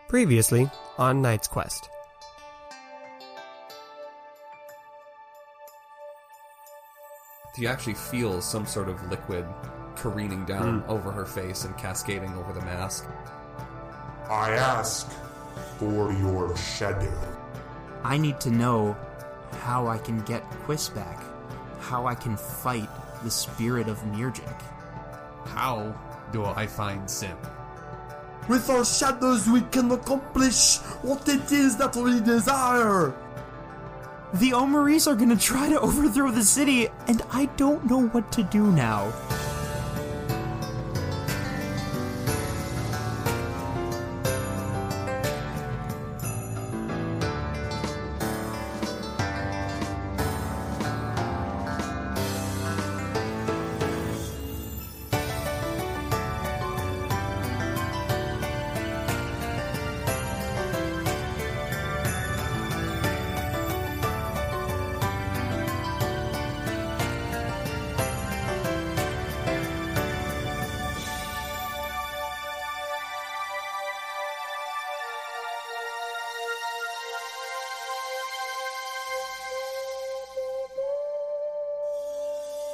Previously on Knight's Quest. You actually feel some sort of liquid careening down over her face and cascading over the mask. I ask for your shadow. I need to know how I can get Quist back. How I can fight the spirit of Mirjik. How do I find Sim? With our shadows we can accomplish what it is that we desire. The Omaris are gonna try to overthrow the city, and I don't know what to do now.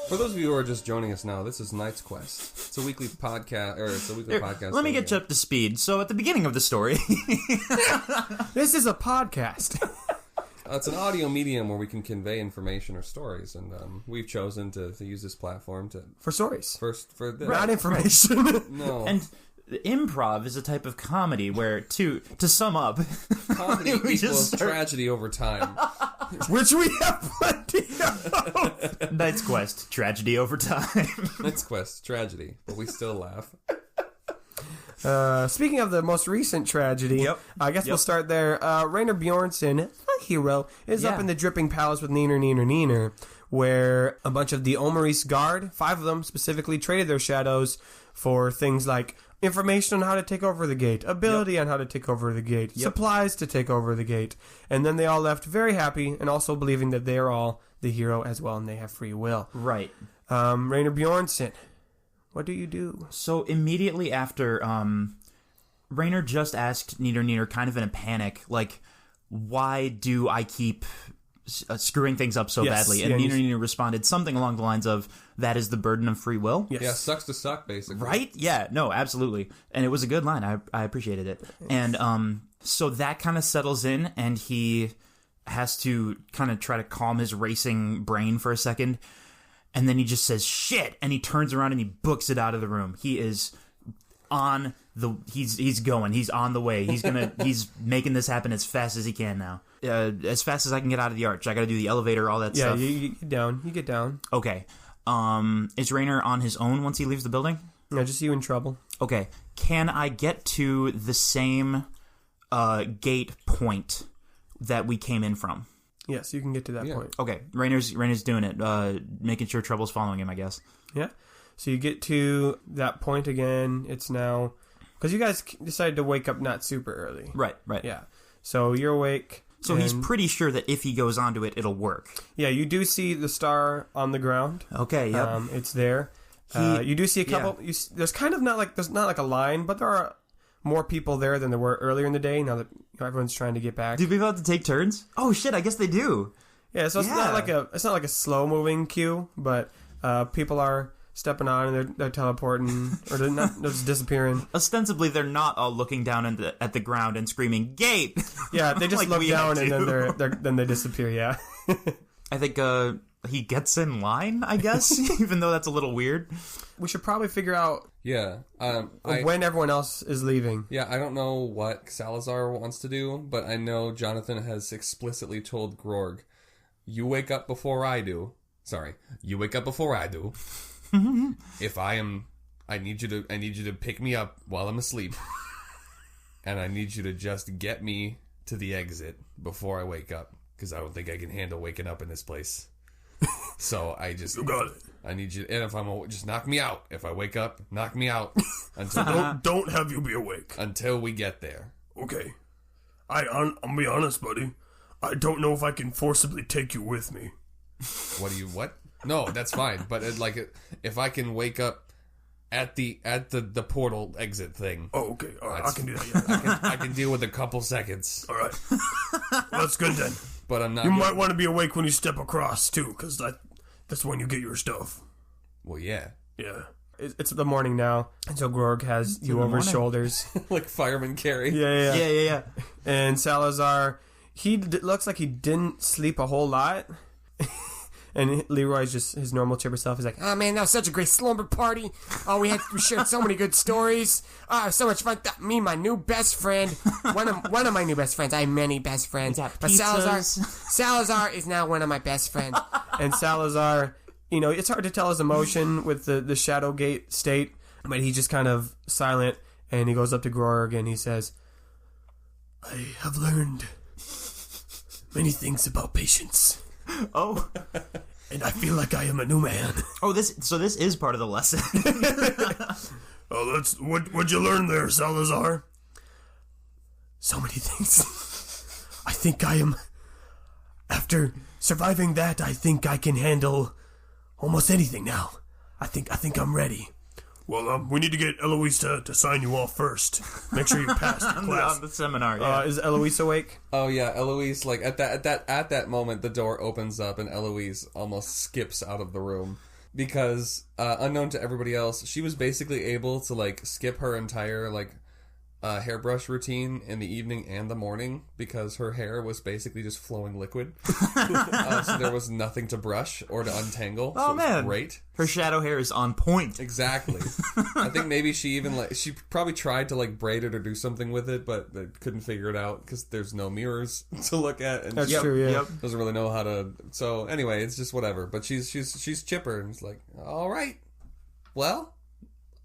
For those of you who are just joining us now, this is Knight's Quest. It's a weekly podcast, Let me get you up to speed. So at the beginning of the story... This is a podcast. It's an audio medium where we can convey information or stories, and we've chosen to use this platform to... For stories. For this. Not information. No. And improv is a type of comedy where, to sum up... Comedy we equals just tragedy over time. Which we have plenty of. Knight's Quest, tragedy over time. Knight's Quest, tragedy, but we still laugh. Speaking of the most recent tragedy, I guess we'll start there. Rainer Bjornsson, the hero, is up in the Dripping Palace with Neener, where a bunch of the Omaris Guard, 5 of them specifically, traded their shadows for things like information on how to take over the gate, ability on how to take over the gate, supplies to take over the gate. And then they all left very happy and also believing that they are all the hero as well and they have free will. Right. Rainer Bjornsson, what do you do? So immediately after, Rainer just asked Neener kind of in a panic, like, why do I keep screwing things up so badly? And Neener responded something along the lines of, that is the burden of free will. Yes. Yeah, sucks to suck, basically. Right? Yeah, no, absolutely. And it was a good line. I appreciated it. And so that kind of settles in, and he has to kind of try to calm his racing brain for a second. And then he just says, shit! And he turns around and he books it out of the room. He is on the... He's going. He's on the way. He's making this happen as fast as he can now. As fast as I can get out of the arch. I gotta do the elevator, all that stuff. Yeah, you get down. You get down. Okay. Is Rainer on his own once he leaves the building? No, just you in trouble. Okay. Can I get to the same gate point that we came in from? Yes, you can get to that point. Okay. Rainer's doing it. Making sure Trouble's following him, I guess. Yeah. So you get to that point again. It's now... Because you guys decided to wake up not super early. Right. Yeah. So you're awake... So he's pretty sure that if he goes onto it, it'll work. Yeah, you do see the star on the ground. Okay, yep. It's there. You do see a couple... Yeah. There's kind of not like a line, but there are more people there than there were earlier in the day, now that everyone's trying to get back. Do people have to take turns? Oh, shit, I guess they do. Yeah, so it's not like a slow-moving queue, but people are... stepping on and they're teleporting or they're just disappearing. Ostensibly, they're not all looking down at the ground and screaming "Gate!" Yeah, they just look down and then they disappear. Yeah, I think he gets in line. I guess, even though that's a little weird. We should probably figure out. Yeah, when everyone else is leaving. Yeah, I don't know what Salazar wants to do, but I know Jonathan has explicitly told Grorg, "You wake up before I do." Sorry, you wake up before I do. I need you to pick me up while I'm asleep. And I need you to just get me to the exit before I wake up. Because I don't think I can handle waking up in this place. So I just... You got it. I need you... And if just knock me out. If I wake up, knock me out. Until don't have you be awake. Until we get there. Okay. I'll be honest, buddy. I don't know if I can forcibly take you with me. What? No, that's fine. But if I can wake up at the portal exit thing. Oh, okay. All right, I can do that. Yeah. I can deal with a couple seconds. All right. Well, that's good then. But I'm not. You might want to be awake when you step across too, because that's when you get your stuff. Well, yeah. Yeah. It's the morning now, and so Grog has you over his shoulders. Like Fireman Carey. Yeah. And Salazar, looks like he didn't sleep a whole lot. And Leroy's just his normal chipper self. He's like, oh man, that was such a great slumber party. Oh, we shared so many good stories. Oh, so much fun. Me and my new best friend. One of my new best friends. I have many best friends. But Salazar is now one of my best friends. And Salazar, it's hard to tell his emotion with the Shadowgate state, but he's just kind of silent, and he goes up to Grog and he says, I have learned many things about patience. Oh. And I feel like I am a new man. Oh, this is part of the lesson. Oh, what'd you learn there, Salazar? So many things. I think after surviving that, I think I can handle almost anything now. I think I'm ready. Well, we need to get Eloise to sign you off first. Make sure you pass the class. On the seminar, yeah. Is Eloise awake? Oh yeah, Eloise. Like at that moment, the door opens up and Eloise almost skips out of the room because, unknown to everybody else, she was basically able to like skip her entire hairbrush routine in the evening and the morning because her hair was basically just flowing liquid. So there was nothing to brush or to untangle. Oh, so man. Great. Her shadow hair is on point. Exactly. I think maybe she even she probably tried to braid it or do something with it, but couldn't figure it out because there's no mirrors to look at. And That's she true, yeah. doesn't really know how to. So anyway, it's just whatever. But she's chipper and it's like, all right, well,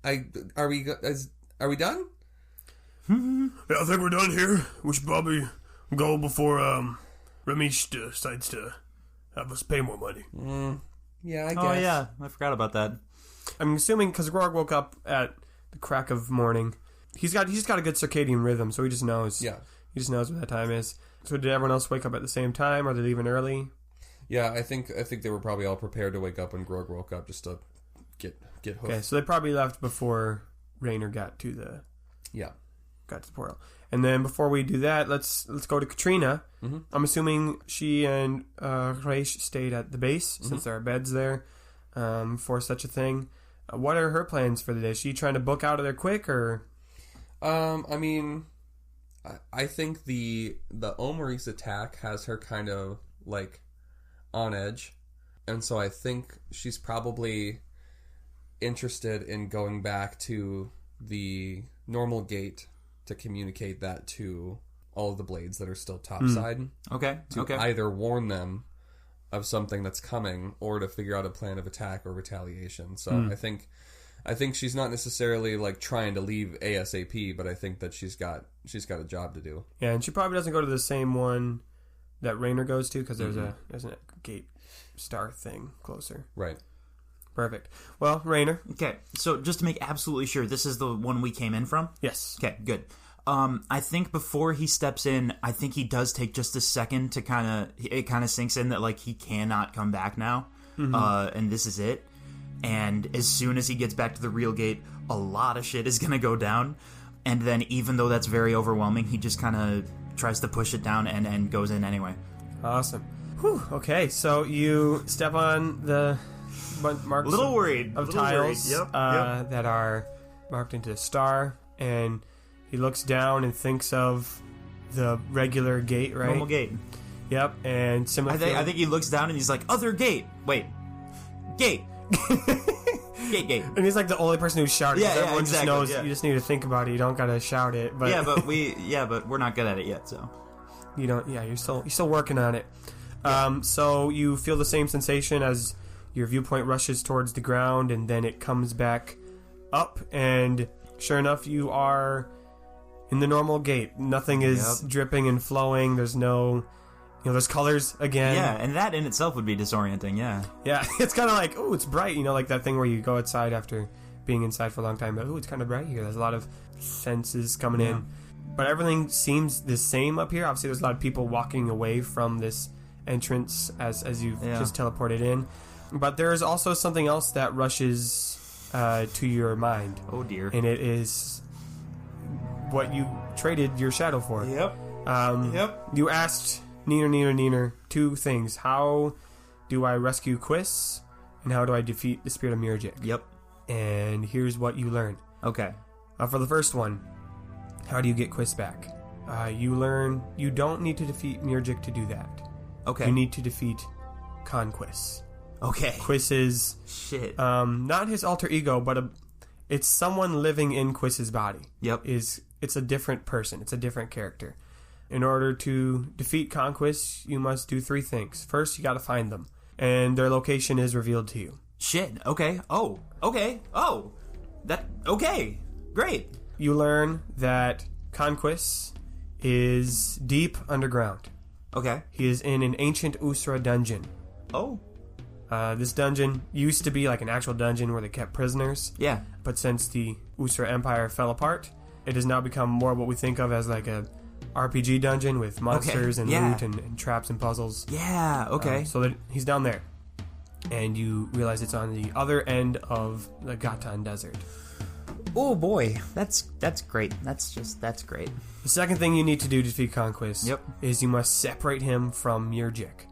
are we done? Yeah, I think we're done here. We should probably go before Ramesh decides to have us pay more money. Yeah, I guess. Oh yeah, I forgot about that. I'm assuming because Grog woke up at the crack of morning. He's got a good circadian rhythm, so he just knows. Yeah. He just knows what that time is. So did everyone else wake up at the same time, or are they leaving early? Yeah, I think they were probably all prepared to wake up when Grog woke up just to get hooked. Okay, so they probably left before Raynor got to the portal. And then before we do that, let's go to Katrina. Mm-hmm. I'm assuming she and Reish stayed at the base since there are beds there for such a thing. What are her plans for the day? Is she trying to book out of there quick, or? I mean, I think the Omaris attack has her kind of on edge, and so I think she's probably interested in going back to the normal gate to communicate that to all of the blades that are still topside. Okay. To either warn them of something that's coming or to figure out a plan of attack or retaliation. So I think she's not necessarily trying to leave ASAP, but I think that she's got a job to do. Yeah, and she probably doesn't go to the same one that Raynor goes to because there's a gate star thing closer. Right. Perfect. Well, Raynor. Okay, so just to make absolutely sure, this is the one we came in from? Yes. Okay, good. I think before he steps in, I think he does take just a second to it kind of sinks in that he cannot come back now, and this is it. And as soon as he gets back to the real gate, a lot of shit is going to go down. And then even though that's very overwhelming, he just kind of tries to push it down and goes in anyway. Awesome. Whew. Okay, so you step on the marks little worried of little tiles worried. Yep. that are marked into a star, and he looks down and thinks of the regular gate, right? Normal gate. Yep, and similar. I think he looks down and he's like, other gate. Wait. Gate. Gate. And he's the only person who's shouting. Yeah, everyone exactly, just knows. You just need to think about it. You don't gotta shout it. But but we're not good at it yet, so. You don't. Yeah, you're still working on it. So you feel the same sensation as your viewpoint rushes towards the ground, and then it comes back up, and sure enough, you are in the normal gate. Nothing is dripping and flowing. There's no, there's colors again. Yeah, and that in itself would be disorienting, yeah. Yeah, it's kind of oh, it's bright, that thing where you go outside after being inside for a long time, but, it's kind of bright here. There's a lot of senses coming in. But everything seems the same up here. Obviously, there's a lot of people walking away from this entrance as you've just teleported in. But there is also something else that rushes to your mind. Oh dear. And it is what you traded your shadow for. Yep. You asked Neener 2 things. How do I rescue Quiz? And how do I defeat the spirit of Mirjik? Yep. And here's what you learn. Okay. For the first one, how do you get Quiz back? You learn you don't need to defeat Mirjik to do that. Okay. You need to defeat Conquist. Okay. Quiz is Shit. not his alter ego, but it's someone living in Quiz's body. Yep. It's a different person. It's a different character. In order to defeat Conquest, you must do 3 things. First, you got to find them, and their location is revealed to you. Shit. Okay. Oh. Okay. Oh. That. Okay. Great. You learn that Conquest is deep underground. Okay. He is in an ancient Usra dungeon. Oh. This dungeon used to be like an actual dungeon where they kept prisoners. Yeah. But since the Usra Empire fell apart, it has now become more what we think of as like a RPG dungeon with monsters and loot and traps and puzzles. Yeah. Okay. So that he's down there. And you realize it's on the other end of the Gatan Desert. Oh boy, that's great. That's great. The second thing you need to do to defeat Conquest is you must separate him from Mirjik.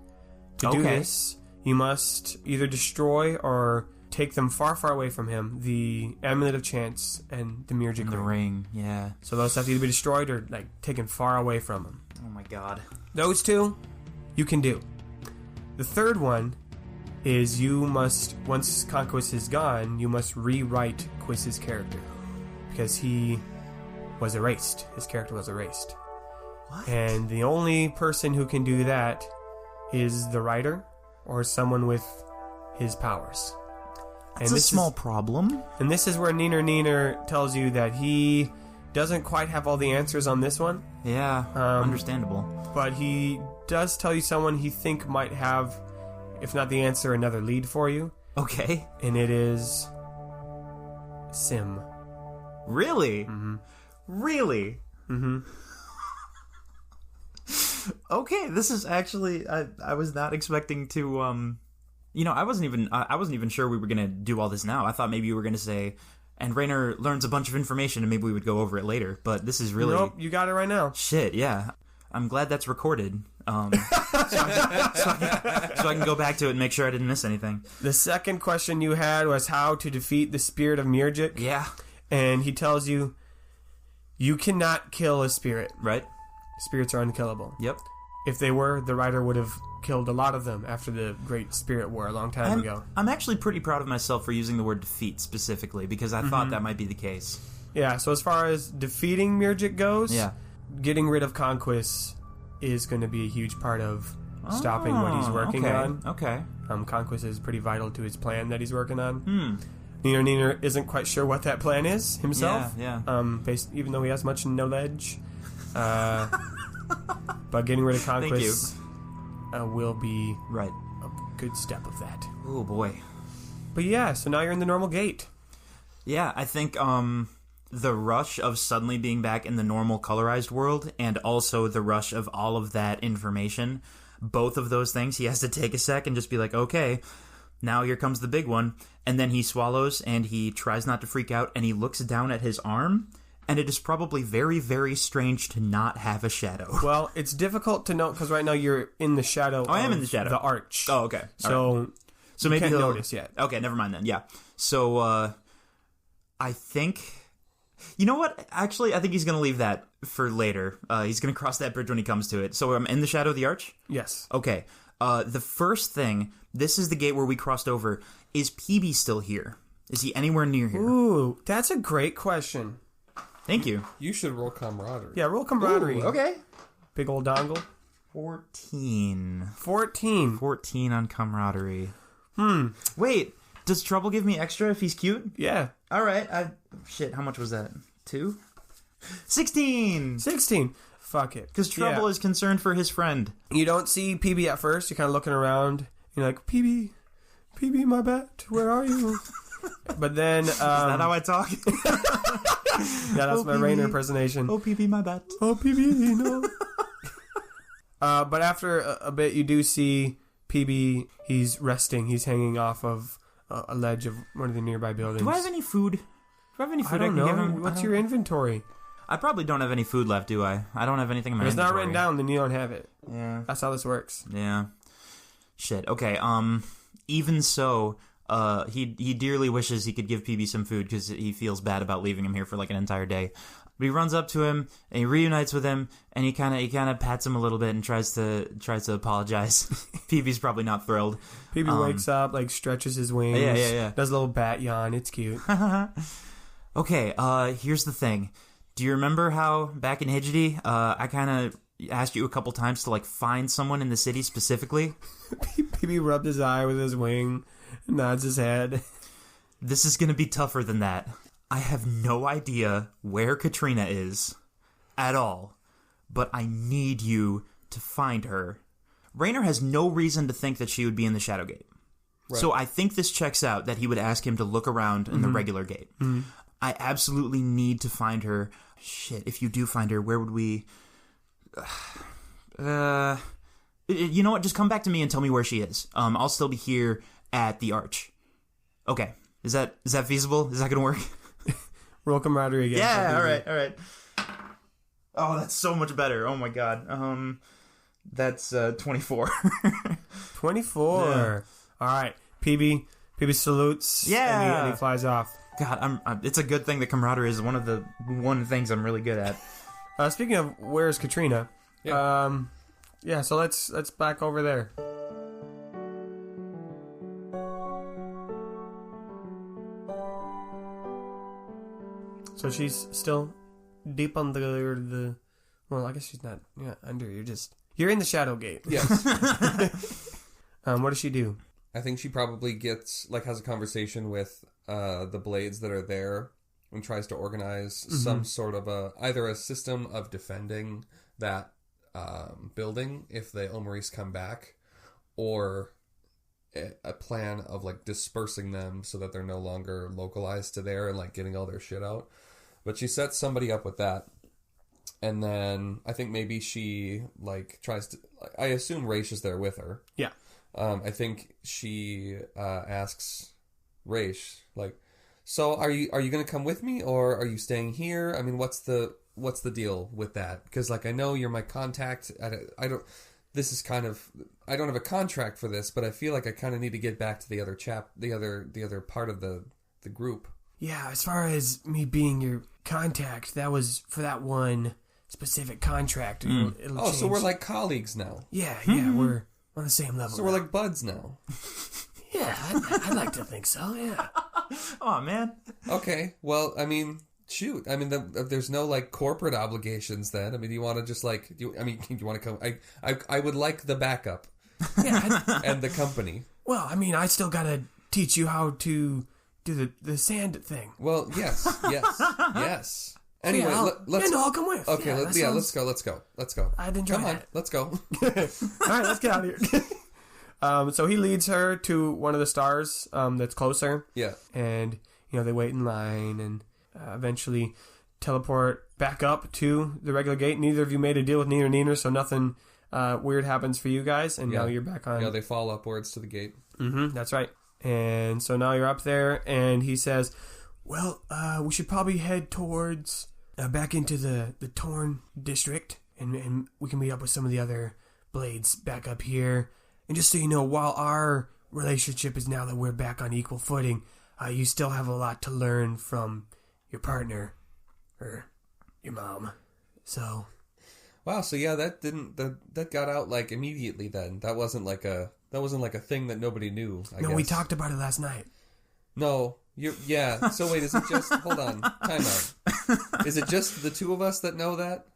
To do this, you must either destroy or take them far, far away from him, the Amulet of Chance and the Mirjik ring. Yeah. So those have to either be destroyed or like taken far away from him. Oh my god. Those 2, you can do. The third one is you must, once Conquest is gone, you must rewrite Quiz's character. Because he was erased. His character was erased. What? And the only person who can do that is the writer or someone with his powers. That's a small problem. And this is where Neener tells you that he doesn't quite have all the answers on this one. Yeah, understandable. But he does tell you someone he think might have, if not the answer, another lead for you. Okay. And it is Sim. Really? Mm-hmm. Really? Mm-hmm. Okay, this is actually I was not expecting to I wasn't even sure we were gonna do all this now. I thought maybe you were gonna say, and Rainer learns a bunch of information and maybe we would go over it later. But this is really Nope, you got it right now. Shit, yeah. I'm glad that's recorded. So I can go back to it and make sure I didn't miss anything. The second question you had was how to defeat the spirit of Mirjik. Yeah. And he tells you, you cannot kill a spirit. Right. Spirits are unkillable. Yep. If they were, the writer would have killed a lot of them after the Great Spirit War a long time ago. I'm actually pretty proud of myself for using the word defeat specifically, because I thought that might be the case. Yeah, so as far as defeating Mirjik goes, yeah, getting rid of Conquest is going to be a huge part of stopping what he's working on. Okay. Conquest is pretty vital to his plan that he's working on. Neener isn't quite sure what that plan is himself. Yeah. Even though he has much knowledge. But getting rid of Conquest will be right a good step of that. Oh boy. But yeah, so now you're in the normal gate. Yeah, I think the rush of suddenly being back in the normal colorized world and also the rush of all of that information, both of those things, he has to take a sec and just be like, okay, now here comes the big one. And then he swallows and he tries not to freak out and he looks down at his arm. And it is probably very, very strange to not have a shadow. Well, it's difficult to know because right now you're in the shadow. I am in the shadow. The arch. Oh, okay. So maybe can't he'll notice yet. Okay, never mind then. Yeah. So I think, you know what? Actually, I think he's going to leave that for later. He's going to cross that bridge when he comes to it. So I'm in the shadow of the arch. Yes. Okay. The first thing. This is the gate where we crossed over. Is PB still here? Is he anywhere near here? Ooh, that's a great question. Thank you. You should roll camaraderie. Yeah, roll camaraderie. Ooh, okay. Big old dongle. 14. 14 on camaraderie. Wait, does Trouble give me extra if he's cute? Yeah. All right. Shit, how much was that? 2? 16. Fuck it. Because Trouble is concerned for his friend. You don't see PB at first. You're kind of looking around. You're like, PB, my bat, where are you? But then... is that how I talk? Yeah, that's my Rainer impersonation. Oh, PB, my bat. Oh, PB, no. But after a bit, you do see PB. He's resting. He's hanging off of a ledge of one of the nearby buildings. Do I have any food? Do I have any food I don't can give know. him? What's your inventory? I probably don't have any food left, do I? I don't have anything in my If it's inventory. not written down, then you don't have it. Yeah. That's how this works. Yeah. Shit. Okay. Even so, he dearly wishes he could give PB some food because he feels bad about leaving him here for like an entire day. But he runs up to him and he reunites with him and he kind of pats him a little bit and tries to apologize. PB's probably not thrilled. PB wakes up, like stretches his wings. Yeah. Does a little bat yawn. It's cute. Okay. Here's the thing. Do you remember how back in Hidgety, I kind of asked you a couple times to like find someone in the city specifically? PB rubbed his eye with his wing, nods his head. This is going to be tougher than that. I have no idea where Katrina is at all, but I need you to find her. Raynor has no reason to think that she would be in the Shadowgate. Right. So I think this checks out that he would ask him to look around in the regular gate. Mm-hmm. I absolutely need to find her. Shit, if you do find her, where would we... you know what? Just come back to me and tell me where she is. I'll still be here at the Arch. Okay. Is that feasible? Is that going to work? Roll camaraderie again. Yeah, all right. Oh, that's so much better. Oh my god. That's 24. 24. Yeah. All right. PB salutes. Yeah. And he flies off. God, it's a good thing that camaraderie is one of the things I'm really good at. Speaking of, where's Katrina? Yeah. So let's back over there. So she's still deep under the. Well, I guess she's not. Yeah, under. You're in the Shadowgate. Yes. What does she do? I think she probably has a conversation with the Blades that are there and tries to organize some sort of either a system of defending that building if the Omaris come back, or a plan of like dispersing them so that they're no longer localized to there and like getting all their shit out. But she sets somebody up with that. And then I think maybe she like tries to. I assume Raish is there with her. Yeah. I think she asks Raish like, "So are you going to come with me, or are you staying here? I mean, what's the deal with that? Because like I know you're my contact. I don't have a contract for this, but I feel like I kind of need to get back to the other part of the group." Yeah, as far as me being your contact, that was for that one specific contract. It'll change. So we're like colleagues now. Yeah, we're on the same level. So we're like buds now. Yeah, I'd like to think so, yeah. Oh, man. Okay, well, I mean, shoot. I mean, there's no, like, corporate obligations then. I mean, do you want to just, like, do you want to come? I would like the backup. Yeah. And the company. Well, I mean, I still got to teach you how to do the sand thing. Well, yes. Anyway, let's... I'll come with. Okay, let's go. I'd enjoy Come on, that. let's go. All right, let's get out of here. So he leads her to one of the stars that's closer. Yeah. And, they wait in line and eventually teleport back up to the regular gate. Neither of you made a deal with Neener, so nothing weird happens for you guys. And now you're back on. Yeah, they fall upwards to the gate. Mm-hmm, that's right. And so now you're up there, and he says, well, we should probably head towards back into the Torn district, and we can meet up with some of the other Blades back up here. And just so you know, while our relationship is now that we're back on equal footing, you still have a lot to learn from your partner, or your mom. So... Wow, so yeah, that got out like immediately then. That wasn't like a thing that nobody knew, I guess. We talked about it last night. No, yeah. So wait, is it just hold on, time out. Is it just the two of us that know that?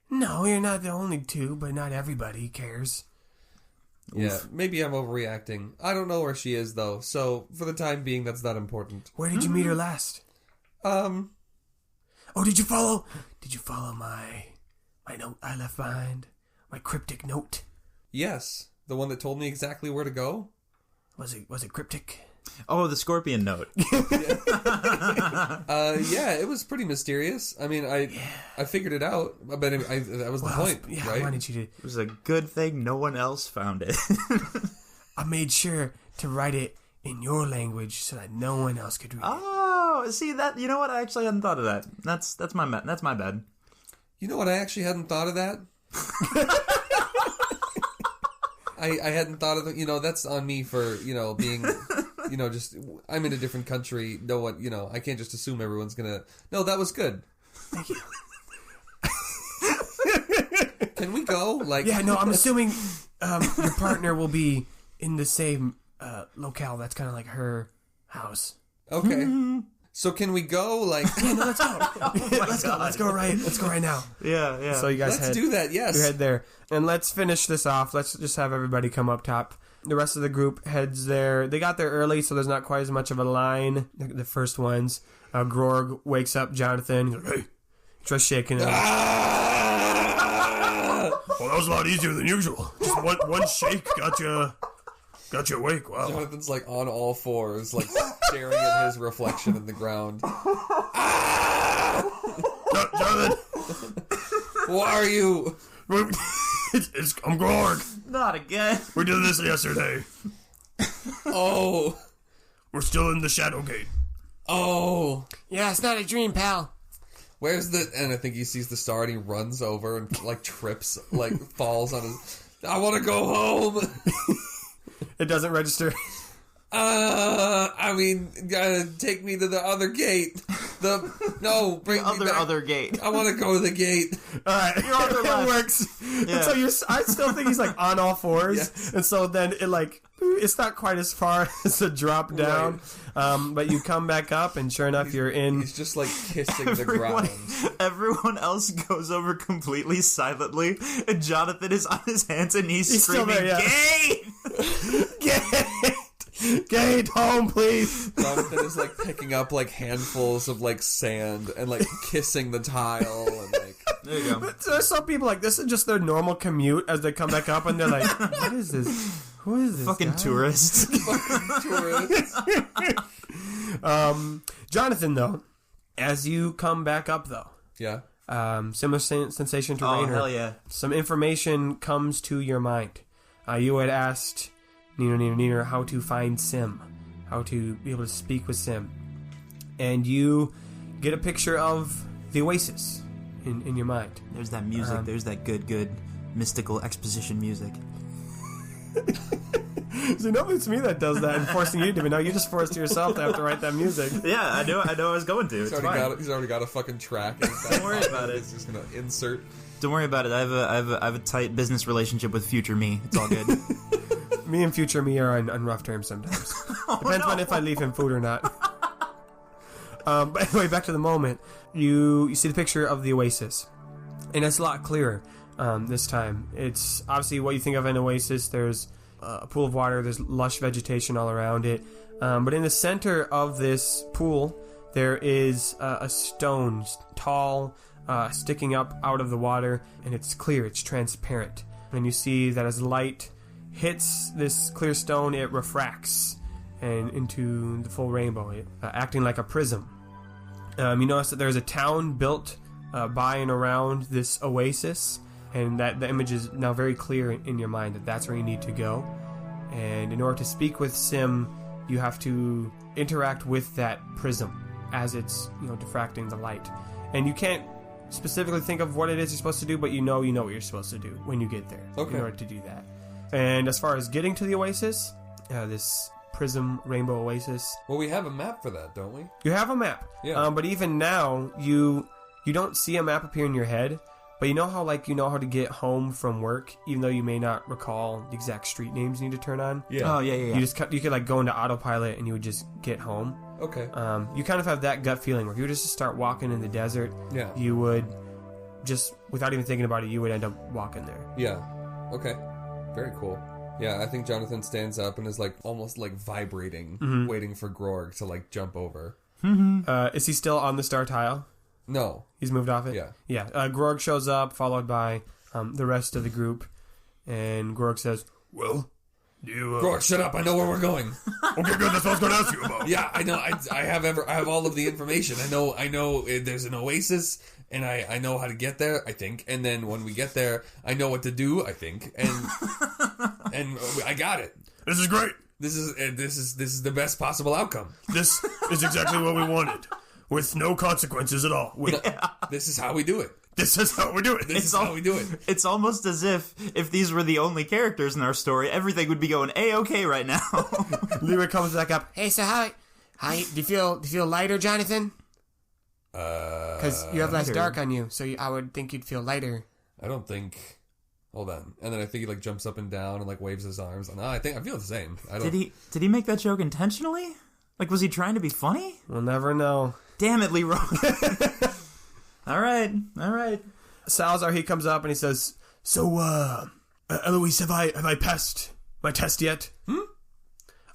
No, you're not the only two, but not everybody cares. Yeah, maybe I'm overreacting. I don't know where she is though, so for the time being that's not important. Where did you meet her last? Oh, did you follow my note I left behind? My cryptic note? Yes. The one that told me exactly where to go? Was it cryptic? Oh, the scorpion note. Yeah, it was pretty mysterious. I mean, I figured it out, but that was the point, yeah, right? I wanted you to... It was a good thing no one else found it. I made sure to write it in your language so that no one else could read it. Oh, see that? You know what? I actually hadn't thought of that. That's my bad. You know what? I actually hadn't thought of that. I hadn't thought of it. That's on me for being. Just I'm in a different country. No one. I can't just assume everyone's gonna. No, that was good. Thank you. Can we go? Yeah, no, I'm assuming your partner will be in the same locale. That's kind of like her house. Okay. So can we go? Yeah, no, let's go. Let's go right now. Yeah. So you guys let's do that. Yes. You head there, and let's finish this off. Let's just have everybody come up top. The rest of the group heads there. They got there early, so there's not quite as much of a line. The first ones. Grorg wakes up Jonathan. He's like, hey, tries shaking him. Well, that was a lot easier than usual. Just one shake got you awake. Wow. Jonathan's on all fours, staring at his reflection in the ground. Jonathan, Who are you? I'm Grorg. Not again. We did this yesterday. Oh. We're still in the Shadow Gate. Oh. Yeah, it's not a dream, pal. Where's the... And I think he sees the star and he runs over and, trips, falls on his... I want to go home. It doesn't register. Take me to the other gate. Bring me back. Other gate. I want to go to the gate. All right, it works. Yeah. And so I still think he's on all fours, yes. And so then it's not quite as far as a drop down, right. But you come back up, and sure enough, you're in. He's just kissing the ground. Everyone else goes over completely silently, and Jonathan is on his hands and he's screaming, still there, yeah. "Gate! Gate home, please." Jonathan is picking up handfuls of sand and kissing the tile and There you go. But there's some people this is just their normal commute as they come back up, and they're like, "What is this? Who is this Fucking guy?" tourists. Jonathan, though, as you come back up, though, yeah. Similar sensation to Oh, Rainer. hell yeah. Some information comes to your mind. You had asked Neener how to find Sim, how to be able to speak with Sim, and you get a picture of the Oasis in your mind. There's that music. There's that good mystical exposition music. So no, it's me that does that and forcing you to, but no, you just forced yourself to have to write that music. Yeah, I know I was going to. He's already got a fucking track. Don't worry about it. He's just gonna insert. Don't worry about it. I have a tight business relationship with future me. It's all good. Me and future me are on rough terms sometimes. Depends on if I leave him food or not. But anyway, back to the moment. You see the picture of the Oasis, and it's a lot clearer this time. It's obviously what you think of an oasis. There's a pool of water. There's lush vegetation all around it. But in the center of this pool, there is a stone, tall, sticking up out of the water, and it's clear. It's transparent. And you see that as light hits this clear stone, it refracts and into the full rainbow, acting like a prism. You notice that there's a town built by and around this oasis, and that the image is now very clear in your mind that that's where you need to go. And in order to speak with Sim, you have to interact with that prism as it's diffracting the light. And you can't specifically think of what it is you're supposed to do, but you know what you're supposed to do when you get there in order to do that. And as far as getting to the oasis, this prism rainbow oasis, well, we have a map for that, don't we? You have a map. Yeah. But even now, you don't see a map appear in your head, but you know how how to get home from work, even though you may not recall the exact street names you need to turn on. Yeah. Oh yeah. You could go into autopilot and you would just get home. Okay. You kind of have that gut feeling where if you were just to start walking in the desert, you would just, without even thinking about it, you would end up walking there. Yeah. Okay. Very cool. Yeah, I think Jonathan stands up and is almost vibrating, waiting for Grorg to jump over. Is he still on the star tile? No. He's moved off it? Yeah. Yeah. Grorg shows up, followed by the rest of the group, and Grorg says, "Well, you Grorg, shut up! I know where we're going." Okay, good. That's what I was going to ask you about. Yeah, I know. I have all of the information. I know. There's an oasis, and I know how to get there. I think, and then when we get there, I know what to do. I think, and I got it. This is great. This is the best possible outcome. This is exactly what we wanted, with no consequences at all. This is how we do it. This is how we do it. This is how we do it. It's almost as if these were the only characters in our story, everything would be going A-okay right now. Leroy comes back up. Hey, so how do you feel lighter, Jonathan? Because you have less dark on you, so I would think you'd feel lighter. I don't think. Hold on, and then I think he like jumps up and down and like waves his arms. No, I feel the same. I don't. Did he make that joke intentionally? Like, was he trying to be funny? We'll never know. Damn it, Leroy. All right. Salazar, he comes up and he says, So, Eloise, have I passed my test yet?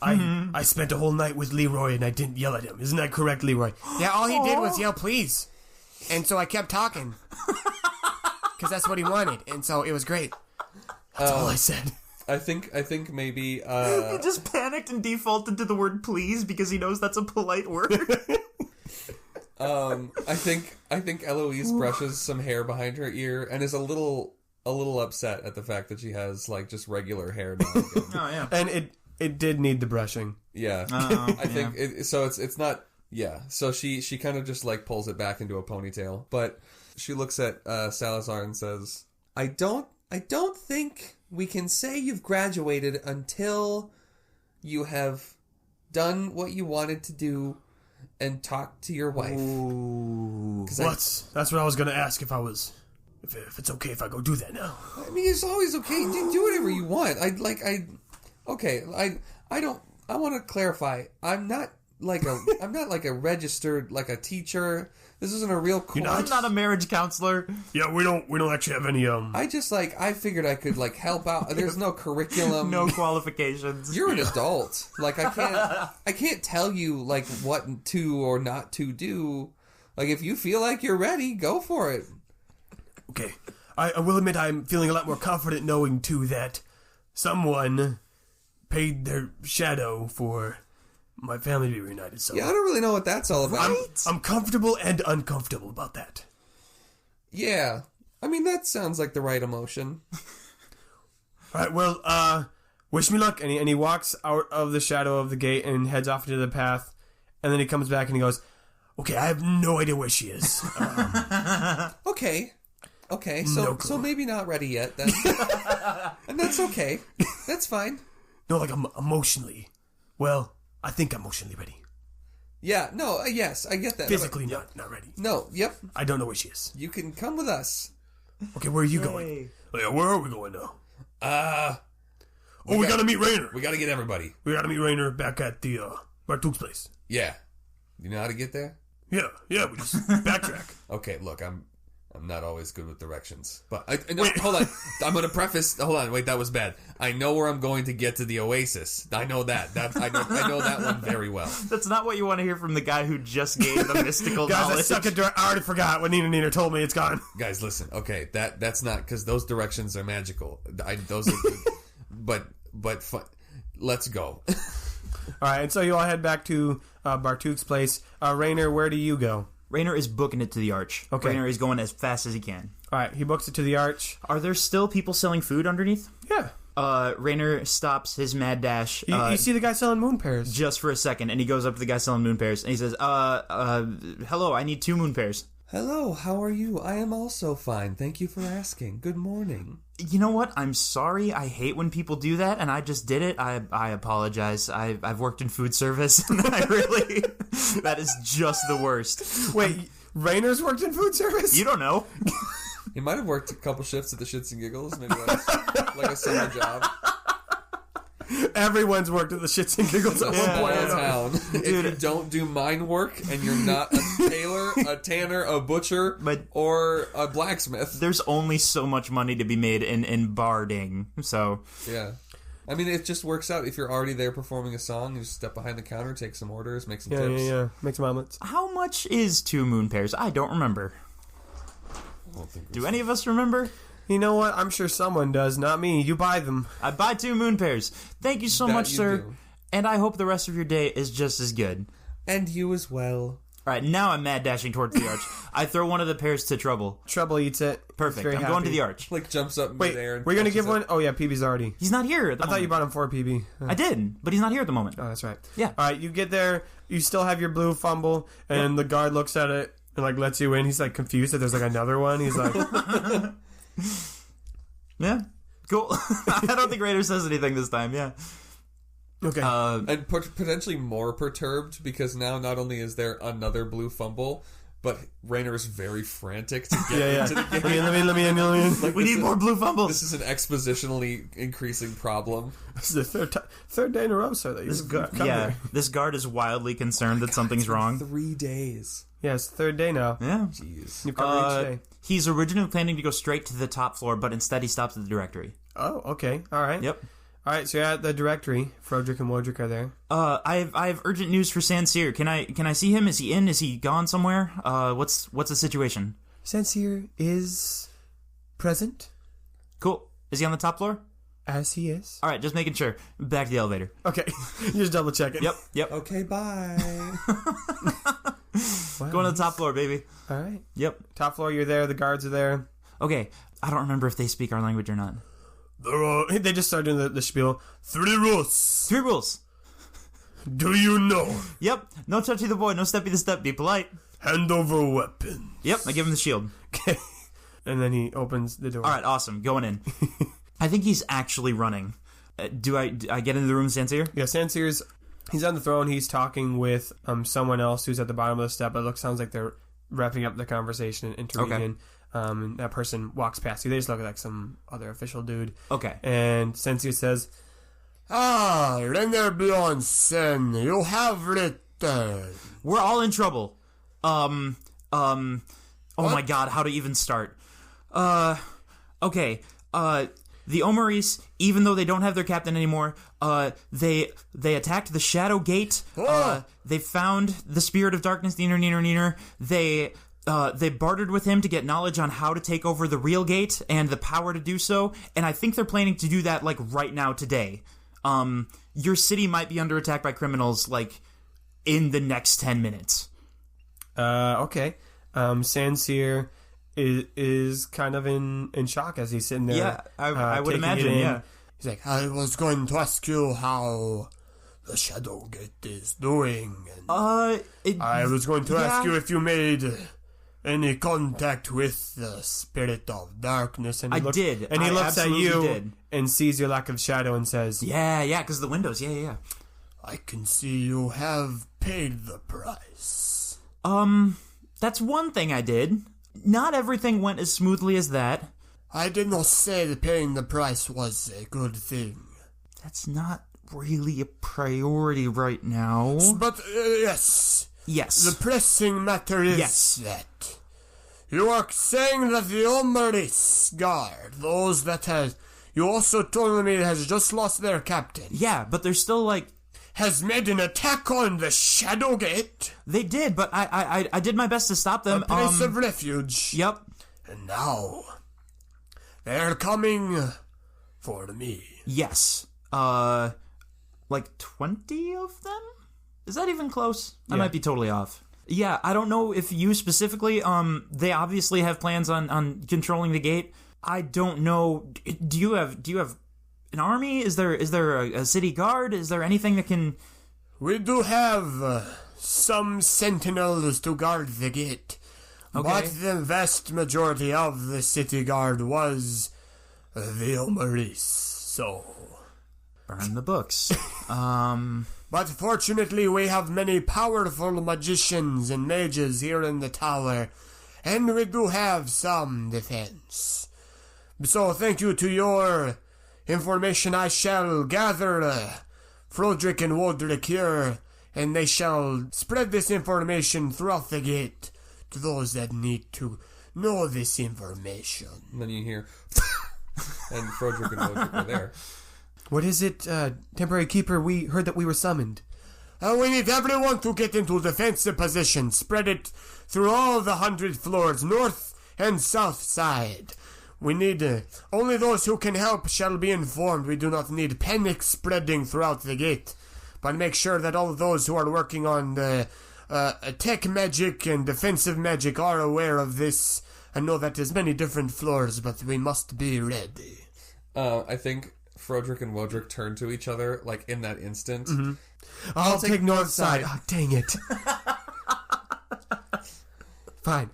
I spent a whole night with Leroy and I didn't yell at him. Isn't that correct, Leroy? Yeah, all he did was yell, please. And so I kept talking. Because that's what he wanted. And so it was great. That's all I said. I think maybe He just panicked and defaulted to the word please because he knows that's a polite word. I think Eloise brushes some hair behind her ear and is a little upset at the fact that she has like just regular hair now. Oh yeah. and it did need the brushing. Yeah. I think it's not. Yeah. So she kind of just like pulls it back into a ponytail, but she looks at Salazar and says, I don't think we can say you've graduated until you have done what you wanted to do and talk to your wife. Ooh. That's what I was going to ask if it's okay if I go do that now. I mean, it's always okay. Do whatever you want. I want to clarify. I'm not like a registered like a teacher. This isn't a real course. I'm not a marriage counselor. Yeah, we don't actually have any I figured I could like help out. There's no curriculum, no qualifications. You're an adult. Like I can't tell you like what to or not to do. Like if you feel like you're ready, go for it. Okay. I will admit I'm feeling a lot more confident knowing too that someone paid their shadow for my family to be reunited. So yeah, I don't really know what that's all about. I'm comfortable and uncomfortable about that. Yeah. I mean, that sounds like the right emotion. All right, well, Wish me luck. And he walks out of the shadow of the gate and heads off into the path. And then he comes back and he goes, okay, I have no idea where she is. Okay, so maybe not ready yet then. And that's okay. That's fine. No, like emotionally. Well, I think I'm emotionally ready. Yeah, no, yes, I get that. Physically not ready. No, yep. I don't know where she is. You can come with us. Okay, where are you going? Oh, yeah, where are we going now? We gotta meet Rainer. We gotta get everybody. We gotta meet Rainer back at the Bartuk's place. Yeah. You know how to get there? Yeah, we just backtrack. Okay, look, I'm not always good with directions. But, hold on. I'm going to preface... Hold on, wait, that was bad. I know where I'm going to get to the Oasis. I know that. I know that one very well. That's not what you want to hear from the guy who just gave the mystical Guys, knowledge. I already forgot what Nina told me. It's gone. Guys, listen. Okay, that's not... Because those directions are magical. Those are... but fun. Let's go. All right, and so you all head back to Bartuk's place. Rainer, where do you go? Rainer is booking it to the arch. Okay. Rainer is going as fast as he can. All right, he books it to the arch. Are there still people selling food underneath? Yeah. Rainer stops his mad dash. You see the guy selling moon pears. Just for a second, and he goes up to the guy selling moon pears, and he says, hello, I need 2 moon pears. Hello, how are you? I am also fine. Thank you for asking. Good morning. You know what? I'm sorry. I hate when people do that, and I just did it. I apologize. I've worked in food service, and I really... that is just the worst. Wait, Rainer's worked in food service? You don't know. He might have worked a couple shifts at the Shits and Giggles. Maybe that's like a summer job. Everyone's worked at the Shits and Giggles at one point in town. If you don't do mine work and you're not a tailor, a tanner, a butcher, or a blacksmith, there's only so much money to be made in barding. So yeah, I mean it just works out. If you're already there performing a song, you just step behind the counter, take some orders, make some tips. Yeah, make some omelets. How much is 2 moon pears? I don't remember. Do any of us remember? You know what? I'm sure someone does. Not me. You buy them. I buy 2 moon pears. Thank you so much, sir. Do. And I hope the rest of your day is just as good. And you as well. All right, now I'm mad dashing towards the arch. I throw one of the pears to Trouble. Trouble eats it. Perfect. Very I'm happy. going to the arch. Like jumps up in Wait, midair. And we're gonna give catches one? Oh yeah, PB's already. He's not here at the I thought you brought him for PB. I did, but he's not here at the moment. Oh, that's right. Yeah. All right, you get there. You still have your blue fumble, and the guard looks at it and like lets you in. He's like confused that there's like another one. He's like, Yeah. Cool. I don't think Raider says anything this time. Yeah. okay. And potentially more perturbed because now not only is there another blue fumble, but Rainer is very frantic to get into the game. Let me in. Like, We need more blue fumbles. This is an exponentially increasing problem. This is the third day in a row, sir. That you've come here. This guard is wildly concerned that something's wrong. 3 days. Yeah, it's the third day now. Yeah. Jeez. You've come each day. He's originally planning to go straight to the top floor, but instead he stops at the directory. Oh, okay. All right. Yep. All right, so you're at the directory. Frodrick and Wodrick are there. I have urgent news for Sanseer. Can I see him? Is he in? Is he gone somewhere? What's the situation? Sanseer is present, Cool. Is he on the top floor? as he is. All right, just making sure. Back to the elevator. Okay, you just double check it. Yep. Okay, bye. Wow. Going to the top floor, baby. All right. Yep. Top floor, you're there. The guards are there. Okay. I don't remember if they speak our language or not. They just started doing the spiel. 3 rules. 3 rules. Do you know? Yep. No touchy the boy. No steppy the step. Be polite. Hand over weapon. Yep. I give him the shield. Okay. And then he opens the door. All right. Awesome. Going in. I think he's actually running. Do I get into the room, Sanseer? Yeah, Sanseer's... He's on the throne. He's talking with someone else who's at the bottom of the step. It sounds like they're wrapping up the conversation and intervening. Okay. And that person walks past you. They just look like some other official dude. Okay. And Sensier says, Rainer Bjornsen, you have returned. We're all in trouble. Oh my god, how to even start? Okay. The Omaris, even though they don't have their captain anymore, they attacked the Shadow Gate. They found the Spirit of Darkness, Neener. They bartered with him to get knowledge on how to take over the real gate and the power to do so, and I think they're planning to do that, like, right now, today. Your city might be under attack by criminals, like, in the next 10 minutes. okay. Sanseer is kind of in shock as he's sitting there. Yeah, I would taking imagine, it in. yeah. He's like, I was going to ask you how the Shadow Gate is doing. And I was going to ask yeah. you if you made any contact with the Spirit of Darkness. And he I did. And he I looks at absolutely you did. and sees your lack of shadow and says, Yeah, because the windows, yeah. I can see you have paid the price. That's one thing I did. Not everything went as smoothly as that. I did not say that paying the price was a good thing. That's not really a priority right now. But, yes. Yes. The pressing matter is Yes. that you are saying that the Omaris Guard, those that has... You also told me has just lost their captain. Yeah, but they're still like... Has made an attack on the Shadow Gate. They did, but I did my best to stop them. A place of refuge. Yep. And now, they're coming for me. Yes. Like 20 of them? Is that even close? I might be totally off. Yeah, I don't know if you specifically, they obviously have plans on controlling the gate. I don't know. Do you have an army? Is there a city guard? Is there anything that can... We do have some sentinels to guard the gate. Okay. But the vast majority of the city guard was the Omaris, so... Burn the books. But fortunately we have many powerful magicians and mages here in the tower, and we do have some defense. So thank you to your information. I shall gather Frodrick and Wodrick here, and they shall spread this information throughout the gate to those that need to know this information. And then you hear... and Frodrick and Wodrick are there. What is it, temporary keeper? We heard that we were summoned. We need everyone to get into defensive position. Spread it through all the 100 floors, north and south side. We need only those who can help shall be informed. We do not need panic spreading throughout the gate, but make sure that all of those who are working on the tech magic and defensive magic are aware of this. I know that there's many different floors, but we must be ready. I think Frodrick and Wodrick turn to each other, like, in that instant. Mm-hmm. I'll take north side. Oh, dang it. Fine.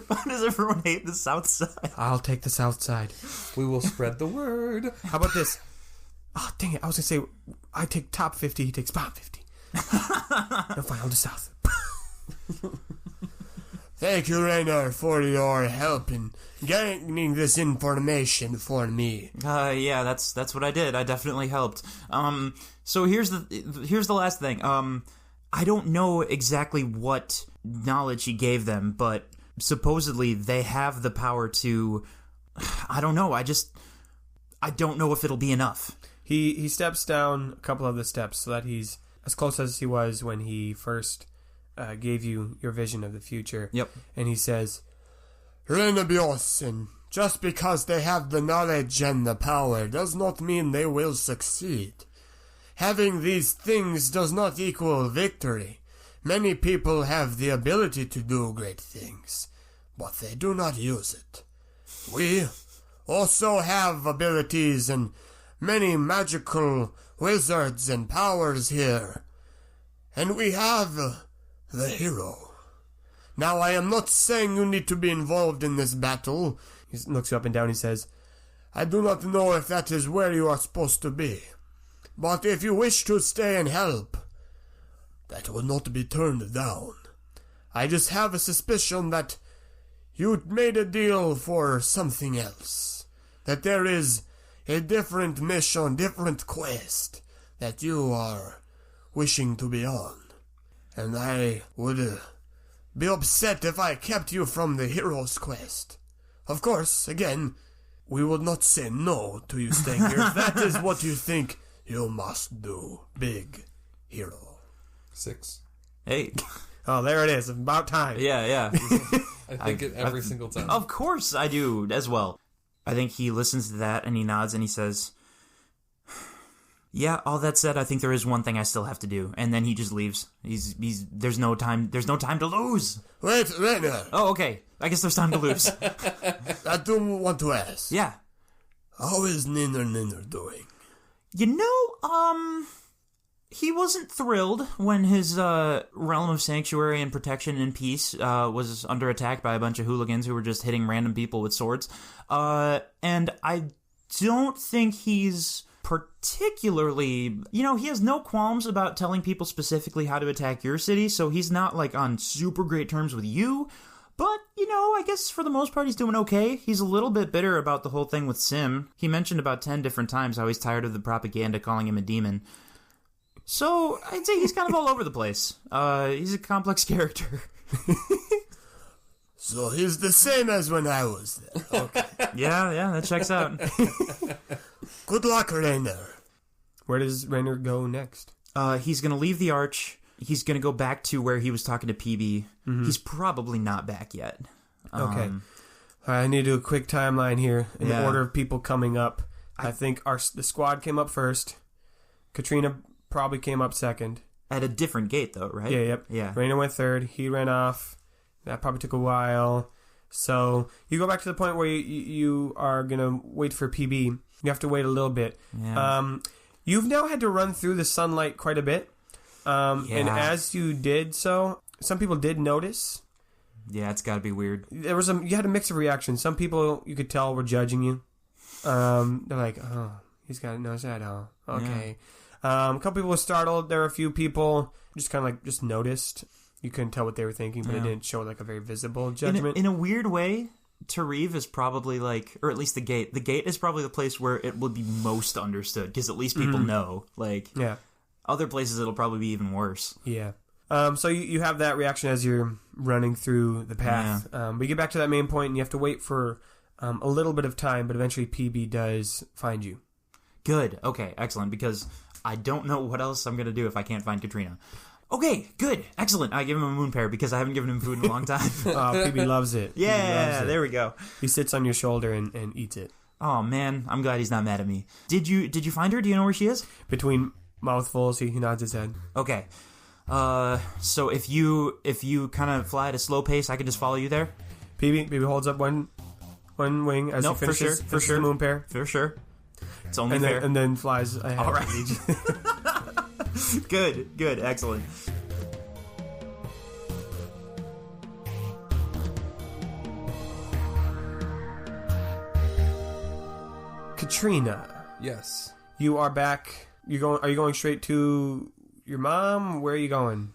Why does everyone hate the south side? I'll take the south side. We will spread the word. How about this? Oh, dang it. I was going to say, I take top 50, he takes bottom 50. No, fine, I'll do south. Thank you, Raynor, for your help in gaining this information for me. Yeah, that's what I did. I definitely helped. So here's the last thing. I don't know exactly what knowledge he gave them, but supposedly they have the power to... I don't know. I don't know if it'll be enough. He steps down a couple of the steps so that he's as close as he was when he first gave you your vision of the future. Yep. And he says, Raynor Bjornsson, just because they have the knowledge and the power does not mean they will succeed. Having these things does not equal victory. Many people have the ability to do great things, but they do not use it. We also have abilities and many magical wizards and powers here. And we have the hero. Now, I am not saying you need to be involved in this battle. He looks you up and down, he says, I do not know if that is where you are supposed to be. But if you wish to stay and help, that will not be turned down. I just have a suspicion that you made a deal for something else. That there is a different mission, different quest that you are wishing to be on. And I would be upset if I kept you from the hero's quest. Of course, again, we would not say no to you staying here. If that is what you think you must do, big hero. 6. Hey. oh, there it is. About time. Yeah. I think it every single time. Of course I do as well. I think he listens to that and he nods and he says, yeah, all that said, I think there is one thing I still have to do. And then he just leaves. There's no time to lose. Wait, Raynor. Oh, okay. I guess there's time to lose. I do want to ask. Yeah. How is Ninner doing? You know, he wasn't thrilled when his realm of sanctuary and protection and peace was under attack by a bunch of hooligans who were just hitting random people with swords. And I don't think he's particularly... You know, he has no qualms about telling people specifically how to attack your city, so he's not, like, on super great terms with you. But, you know, I guess for the most part he's doing okay. He's a little bit bitter about the whole thing with Sim. He mentioned about 10 different times how he's tired of the propaganda calling him a demon. So, I'd say he's kind of all over the place. He's a complex character. So he's the same as when I was there. Okay. Yeah, that checks out. Good luck, Raynor. Where does Raynor go next? He's going to leave the arch. He's going to go back to where he was talking to PB. Mm-hmm. He's probably not back yet. Okay. All right, I need to do a quick timeline here in the order of people coming up. I think the squad came up first. Katrina probably came up second. At a different gate, though, right? Yeah. Raynor went third. He ran off. That probably took a while. So you go back to the point where you are going to wait for PB. You have to wait a little bit. Yeah. You've now had to run through the sunlight quite a bit. And as you did so, some people did notice. Yeah, it's got to be weird. You had a mix of reactions. Some people, you could tell, were judging you. They're like, oh, he's got to notice that, oh, okay. Yeah. A couple people were startled. There were a few people just kind of like just noticed. You couldn't tell what they were thinking, but it didn't show like a very visible judgment. In a weird way, Tarif is probably like, or at least the gate. The gate is probably the place where it will be most understood, because at least people know. Like, other places it'll probably be even worse. Yeah. So you have that reaction as you're running through the path. Yeah. But you get back to that main point, and you have to wait for a little bit of time, but eventually PB does find you. Good. Okay, excellent, because I don't know what else I'm going to do if I can't find Katrina. Okay, good. Excellent. I give him a moon pear because I haven't given him food in a long time. PB loves it. Yeah, there we go. He sits on your shoulder and eats it. Oh, man. I'm glad he's not mad at me. Did you find her? Do you know where she is? Between mouthfuls, he nods his head. Okay. So if you kind of fly at a slow pace, I can just follow you there. PB holds up one wing as he finishes for sure. the moon pair. For sure. It's only fair. And then flies ahead. All right. Good, excellent. Katrina, Yes. you are back. Are you going straight to your mom? Where are you going?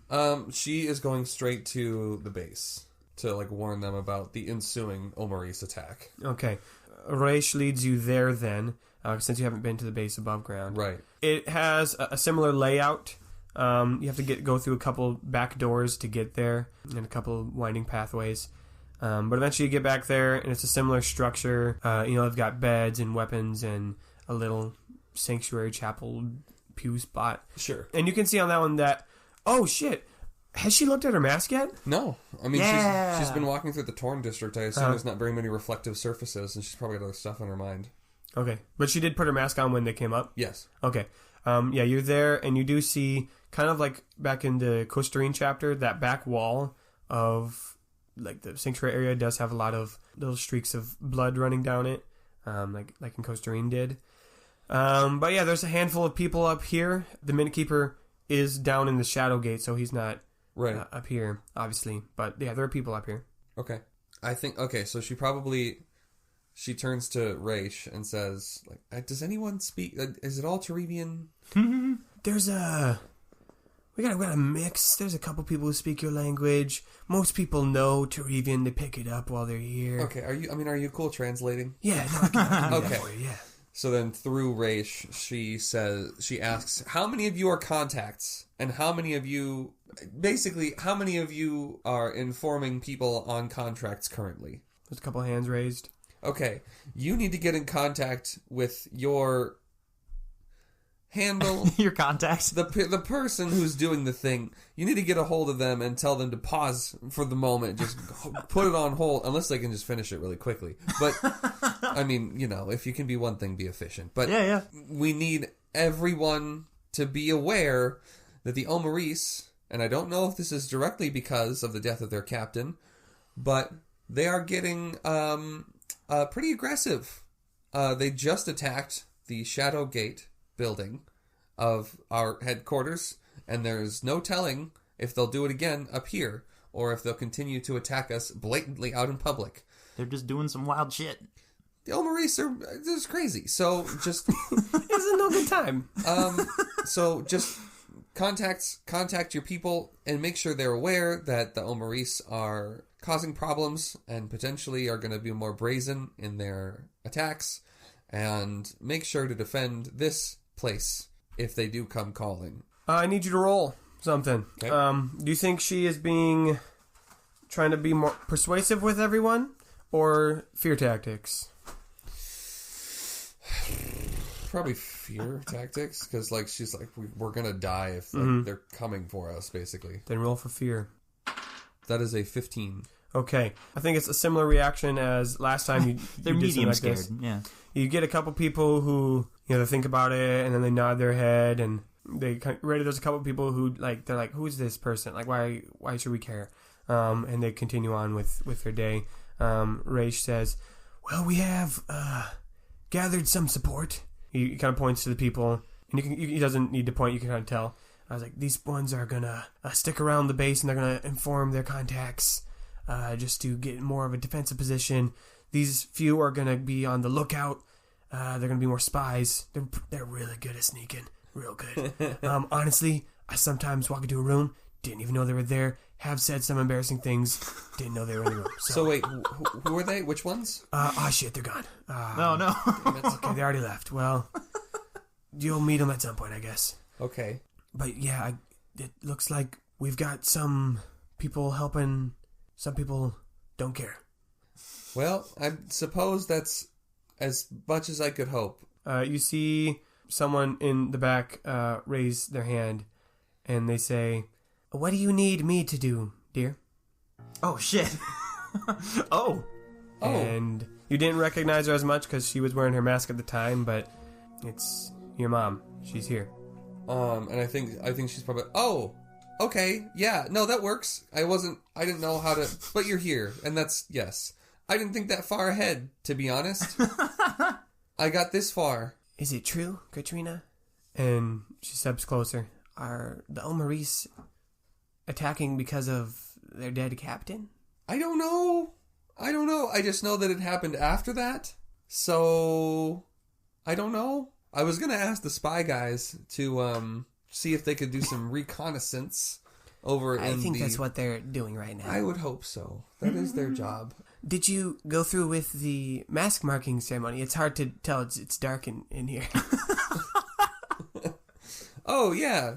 She is going straight to the base to warn them about the ensuing Omaris attack. Okay. Raish leads you there then, since you haven't been to the base above ground. Right. It has a similar layout. You have to go through a couple back doors to get there, and a couple winding pathways. But eventually you get back there, and it's a similar structure. They've got beds and weapons and a little sanctuary chapel pew spot. Sure. And you can see on that one that, oh shit, has she looked at her mask yet? No. I mean, Yeah. she's been walking through the Torn District. I assume there's not very many reflective surfaces, and she's probably got other stuff on her mind. Okay. But she did put her mask on when they came up? Yes. Okay. Yeah, you're there, and you do see, kind of like back in the Costerine chapter, that back wall of, the sanctuary area does have a lot of little streaks of blood running down it, like in Costerine did. But yeah, there's a handful of people up here. The Minute Keeper is down in the Shadow Gate, so he's not up here, obviously. But yeah, there are people up here. Okay. I think, so she turns to Raish and says, does anyone speak, is it all Terebian? There's we got a mix. There's a couple people who speak your language. Most people know Terebian. They pick it up while they're here. Okay, are you cool translating? Yeah, no, I can do Okay. that for you, yeah. So then through Raish, she asks, how many of you are contacts? And how many of you are informing people on contracts currently? There's a couple hands raised. Okay, you need to get in contact with your handle. Your contacts. The person who's doing the thing. You need to get a hold of them and tell them to pause for the moment. Just put it on hold, unless they can just finish it really quickly. But, I mean, if you can be one thing, be efficient. But yeah. We need everyone to be aware that the Omaris, and I don't know if this is directly because of the death of their captain, but they are getting pretty aggressive. They just attacked the Shadow Gate building of our headquarters, and there's no telling if they'll do it again up here, or if they'll continue to attack us blatantly out in public. They're just doing some wild shit. The Omaris are just crazy, so just... It's no good time. So just contact your people and make sure they're aware that the Omaris are causing problems and potentially are going to be more brazen in their attacks, and make sure to defend this place if they do come calling. I need you to roll something. Okay. Do you think she is trying to be more persuasive with everyone, or fear tactics? Probably fear tactics, because she's we're gonna die if they're coming for us, basically. Then roll for fear. That is a 15. Okay, I think it's a similar reaction as last time you. They're you did medium something like scared. this. Yeah. You get a couple people who they think about it and then they nod their head and they there's a couple people who they're like, who's this person? Why should we care? And they continue on with their day. Raish says, well, we have gathered some support. He kind of points to the people, and he doesn't need to point. You can kind of tell. I was like, these ones are gonna stick around the base and they're gonna inform their contacts just to get more of a defensive position. These few are gonna be on the lookout. They're gonna be more spies. They're really good at sneaking, real good. Honestly, I sometimes walk into a room, didn't even know they were there. Have said some embarrassing things, didn't know they were in the room. So wait, who are they? Which ones? Shit, they're gone. No. Okay, they already left. Well, you'll meet them at some point, I guess. Okay. But yeah, it looks like we've got some people helping. Some people don't care. Well, I suppose that's as much as I could hope. You see someone in the back raise their hand, and they say, what do you need me to do, dear? Oh, shit. Oh. And you didn't recognize her as much because she was wearing her mask at the time, but it's your mom. She's here. And I think she's probably... Oh! Okay, yeah, no, that works. I didn't know how to, but you're here, and that's, yes. I didn't think that far ahead, to be honest. I got this far. Is it true, Katrina? And she steps closer. Are the Omaris attacking because of their dead captain? I don't know. I just know that it happened after that. So, I don't know. I was going to ask the spy guys to see if they could do some reconnaissance over I think that's what they're doing right now. I would hope so. That is their job. Did you go through with the mask marking ceremony? It's hard to tell. It's dark in here. Oh yeah.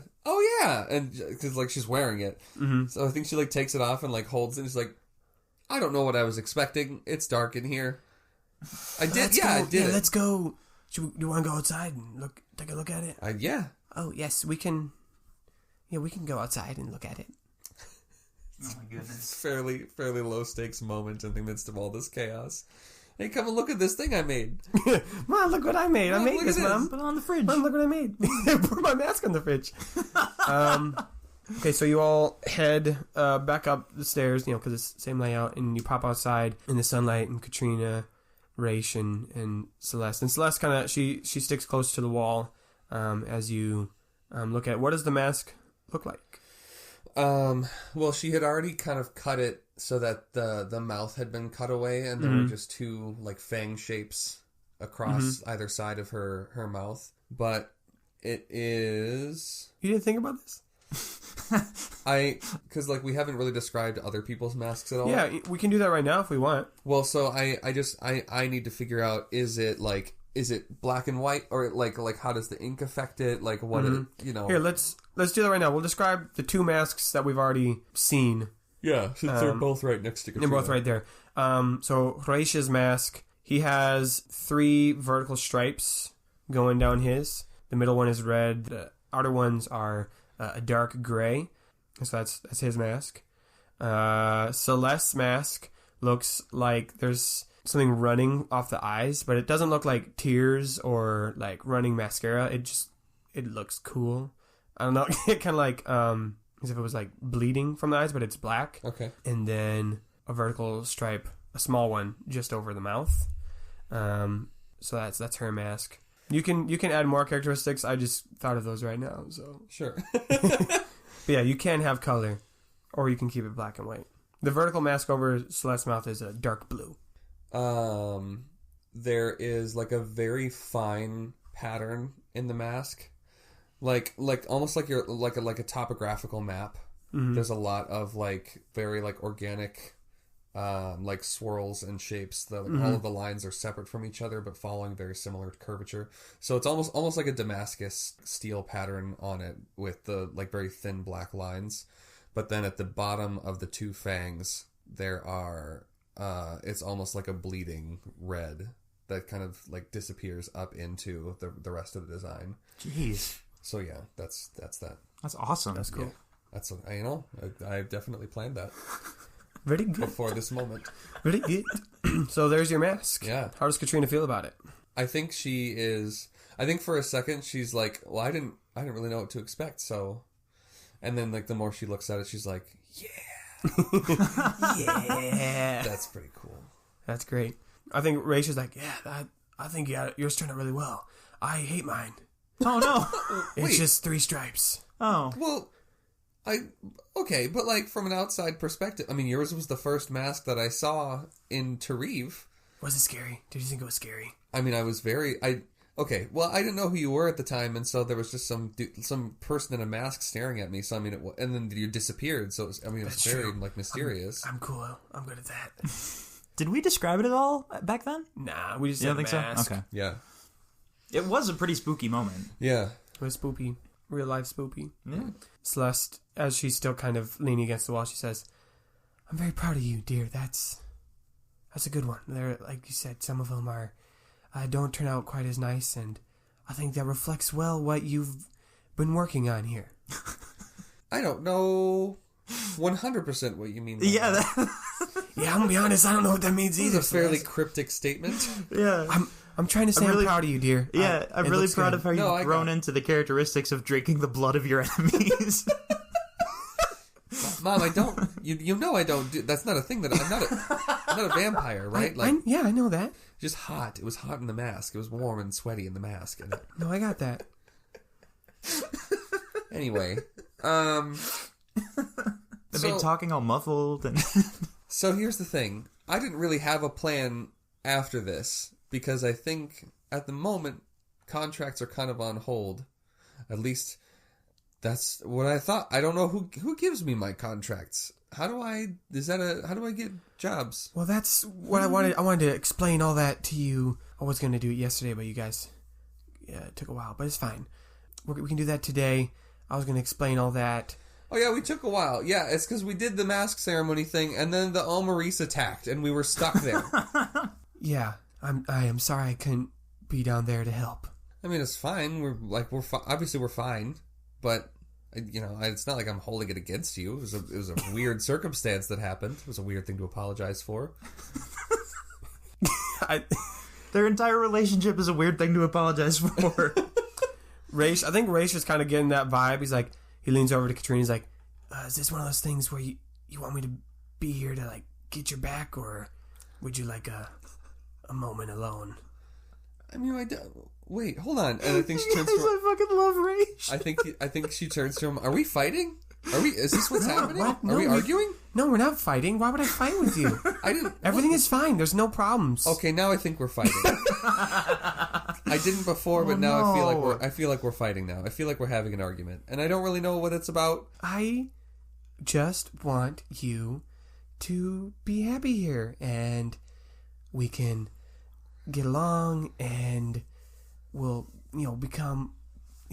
And because like she's wearing it, so I think she like takes it off and like holds it. And she's like, I don't know what I was expecting. It's dark in here. I did. I did. Let's go. Do you want to go outside and take a look at it? Yeah. Oh yes, we can. Yeah, we can go outside and look at it. Oh my goodness. Fairly low stakes moment in the midst of all this chaos. Hey, come and look at this thing I made. Mom, look what I made. I made this, Mom. Put it on the fridge. Mom, look what I made. Put my mask on the fridge. Okay, so you all head back up the stairs, because it's the same layout, and you pop outside in the sunlight, and Katrina, Raish, and Celeste. And Celeste kind of, she sticks close to the wall as you look at, what does the mask look like? Well, she had already kind of cut it so that the mouth had been cut away, and there were just two like fang shapes across either side of her mouth. But it is. You didn't think about this? Because like we haven't really described other people's masks at all. Yeah, we can do that right now if we want. Well, so I need to figure out, is it black and white, or like how does the ink affect it? Like what Here, let's do that right now. We'll describe the two masks that we've already seen. Yeah, since they're both right next to Katrina. They're both right there. So Raish's mask, he has 3 vertical stripes going down his. The middle one is red. The outer ones are a dark gray. So that's his mask. Celeste's mask looks like there's something running off the eyes, but it doesn't look like tears or like running mascara. It looks cool. I don't know. It kind of like as if it was like bleeding from the eyes, but it's black. Okay. And then a vertical stripe, a small one, just over the mouth. So that's her mask. You can add more characteristics. I just thought of those right now. So sure. But yeah, you can have color, or you can keep it black and white. The vertical mask over Celeste's mouth is a dark blue. There is like a very fine pattern in the mask, like almost like you're like a topographical map. There's a lot of like very like organic, like swirls and shapes. All of the lines are separate from each other, but following very similar curvature. So it's almost like a Damascus steel pattern on it with the like very thin black lines. But then at the bottom of the 2 fangs, there are. It's almost like a bleeding red that kind of like disappears up into the rest of the design. Jeez. So yeah, that's that. That's awesome. That's cool. Yeah, that's I definitely planned that Very good. before this moment. Very good. So there's your mask. Yeah. How does Katrina feel about it? I think she is. I think for a second she's like, well, I didn't really know what to expect. So, and then like the more she looks at it, she's like, yeah. Yeah. That's pretty cool. That's great. I think Raish is like, yeah, I think yours turned out really well. I hate mine. Oh no. It's just 3 stripes. Oh. Well, okay, but like from an outside perspective, I mean, yours was the first mask that I saw in Tariv. Was it scary? Did you think it was scary? I mean, I was okay, well, I didn't know who you were at the time, and so there was just some person in a mask staring at me. So I mean, and then you disappeared. So it was very true. like mysterious. I'm cool. I'm good at that. Did we describe it at all back then? Nah, we just You said don't think mask. so? Okay. Yeah, It was a pretty spooky moment. yeah. It was spoopy. Real life spoopy. Yeah. Celeste, as she's still kind of leaning against the wall, she says, I'm very proud of you, dear. That's a good one. There, like you said, some of them don't turn out quite as nice, and I think that reflects well what you've been working on here. I don't know 100% what you mean by Yeah. that. Yeah, I'm gonna be honest, I don't know what that means This either. is a fairly Celeste. cryptic statement. Yeah. I'm trying to say I'm proud of you, dear. Yeah, I'm it really looks proud good. of how you've grown into the characteristics of drinking the blood of your enemies. Mom, I don't. You know I don't do. That's not a thing. I'm not a vampire, right? I know that. Just hot. It was hot in the mask. It was warm and sweaty in the mask. And No, I got that. anyway, They made talking all muffled and. So here's the thing. I didn't really have a plan after this because I think at the moment contracts are kind of on hold. At least that's what I thought. I don't know who gives me my contracts. How do I get jobs? Well, that's what I wanted. I wanted to explain all that to you. I was going to do it yesterday, but you guys, it took a while, but it's fine. We can do that today. I was going to explain all that. Oh yeah, we took a while. Yeah, it's because we did the mask ceremony thing, and then the Almarise attacked, and we were stuck there. Yeah, I am sorry I couldn't be down there to help. I mean, it's fine. Obviously we're fine, but it's not like I'm holding it against you. It was a weird circumstance that happened. It was a weird thing to apologize for. Their entire relationship is a weird thing to apologize for. I think Raish was kind of getting that vibe. He leans over to Katrina. He's like, "Is this one of those things where you want me to be here to get your back, or would you like a moment alone?" I mean, wait, hold on. And I think she turns to him. I fucking love Raish. I think she turns to him. Are we fighting? Is this what's happening? What? Are we arguing? No, we're not fighting. Why would I fight with you? Everything is fine. There's no problems. Okay, now I think we're fighting. I didn't before, but now I feel like we're fighting now. I feel like we're having an argument, and I don't really know what it's about. I just want you to be happy here, and we can get along, and we'll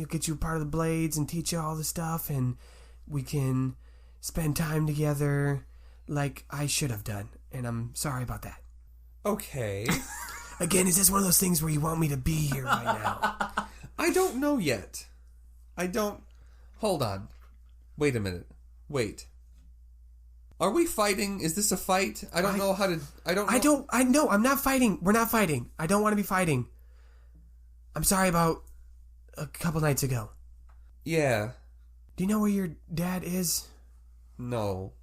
get you part of the Blades and teach you all the stuff, and we can spend time together like I should have done, and I'm sorry about that. Okay. Again, is this one of those things where you want me to be here right now? I don't know yet. Hold on. Wait a minute. Wait. Are we fighting? Is this a fight? I don't know. I'm not fighting. We're not fighting. I don't want to be fighting. I'm sorry about a couple nights ago. Yeah. Do you know where your dad is? No.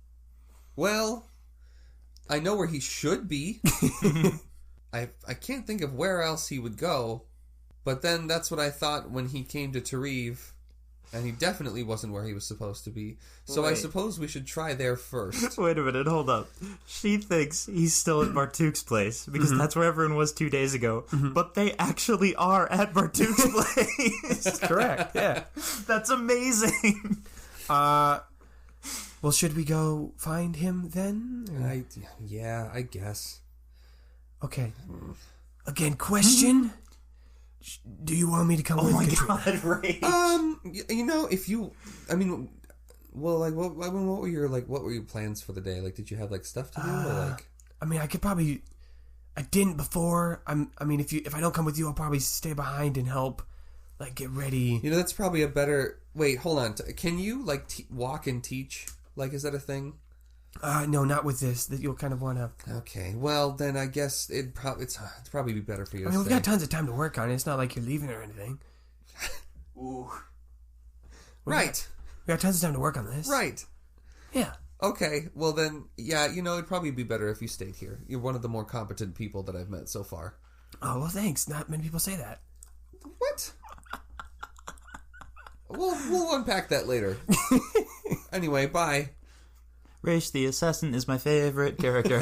Well, I know where he should be. I can't think of where else he would go. But then that's what I thought when he came to Tariv. And he definitely wasn't where he was supposed to be. So I suppose we should try there first. Wait a minute, hold up. She thinks he's still at Bartuk's place because that's where everyone was 2 days ago. But they actually are at Bartuk's place. That's correct, yeah. That's amazing. Well, should we go find him then? I guess. Okay. Again, question. Do you want me to come with Katrina? God, Rage. If you, what were your plans for the day? Like, did you have stuff to do, or I mean, I could probably. I didn't before. If I don't come with you, I'll probably stay behind and help, get ready. That's probably a better. Wait, hold on. Can you walk and teach? Is that a thing? No, not with this. That you'll kind of want to. Okay, well then I guess it's probably be better for you. We've got tons of time to work on it. It's not like you're leaving or anything. Ooh. We got tons of time to work on this. Right. Yeah. Okay. Well then, yeah. It'd probably be better if you stayed here. You're one of the more competent people that I've met so far. Oh well, thanks. Not many people say that. What? We'll unpack that later. Anyway, bye. Raish the Assassin is my favorite character.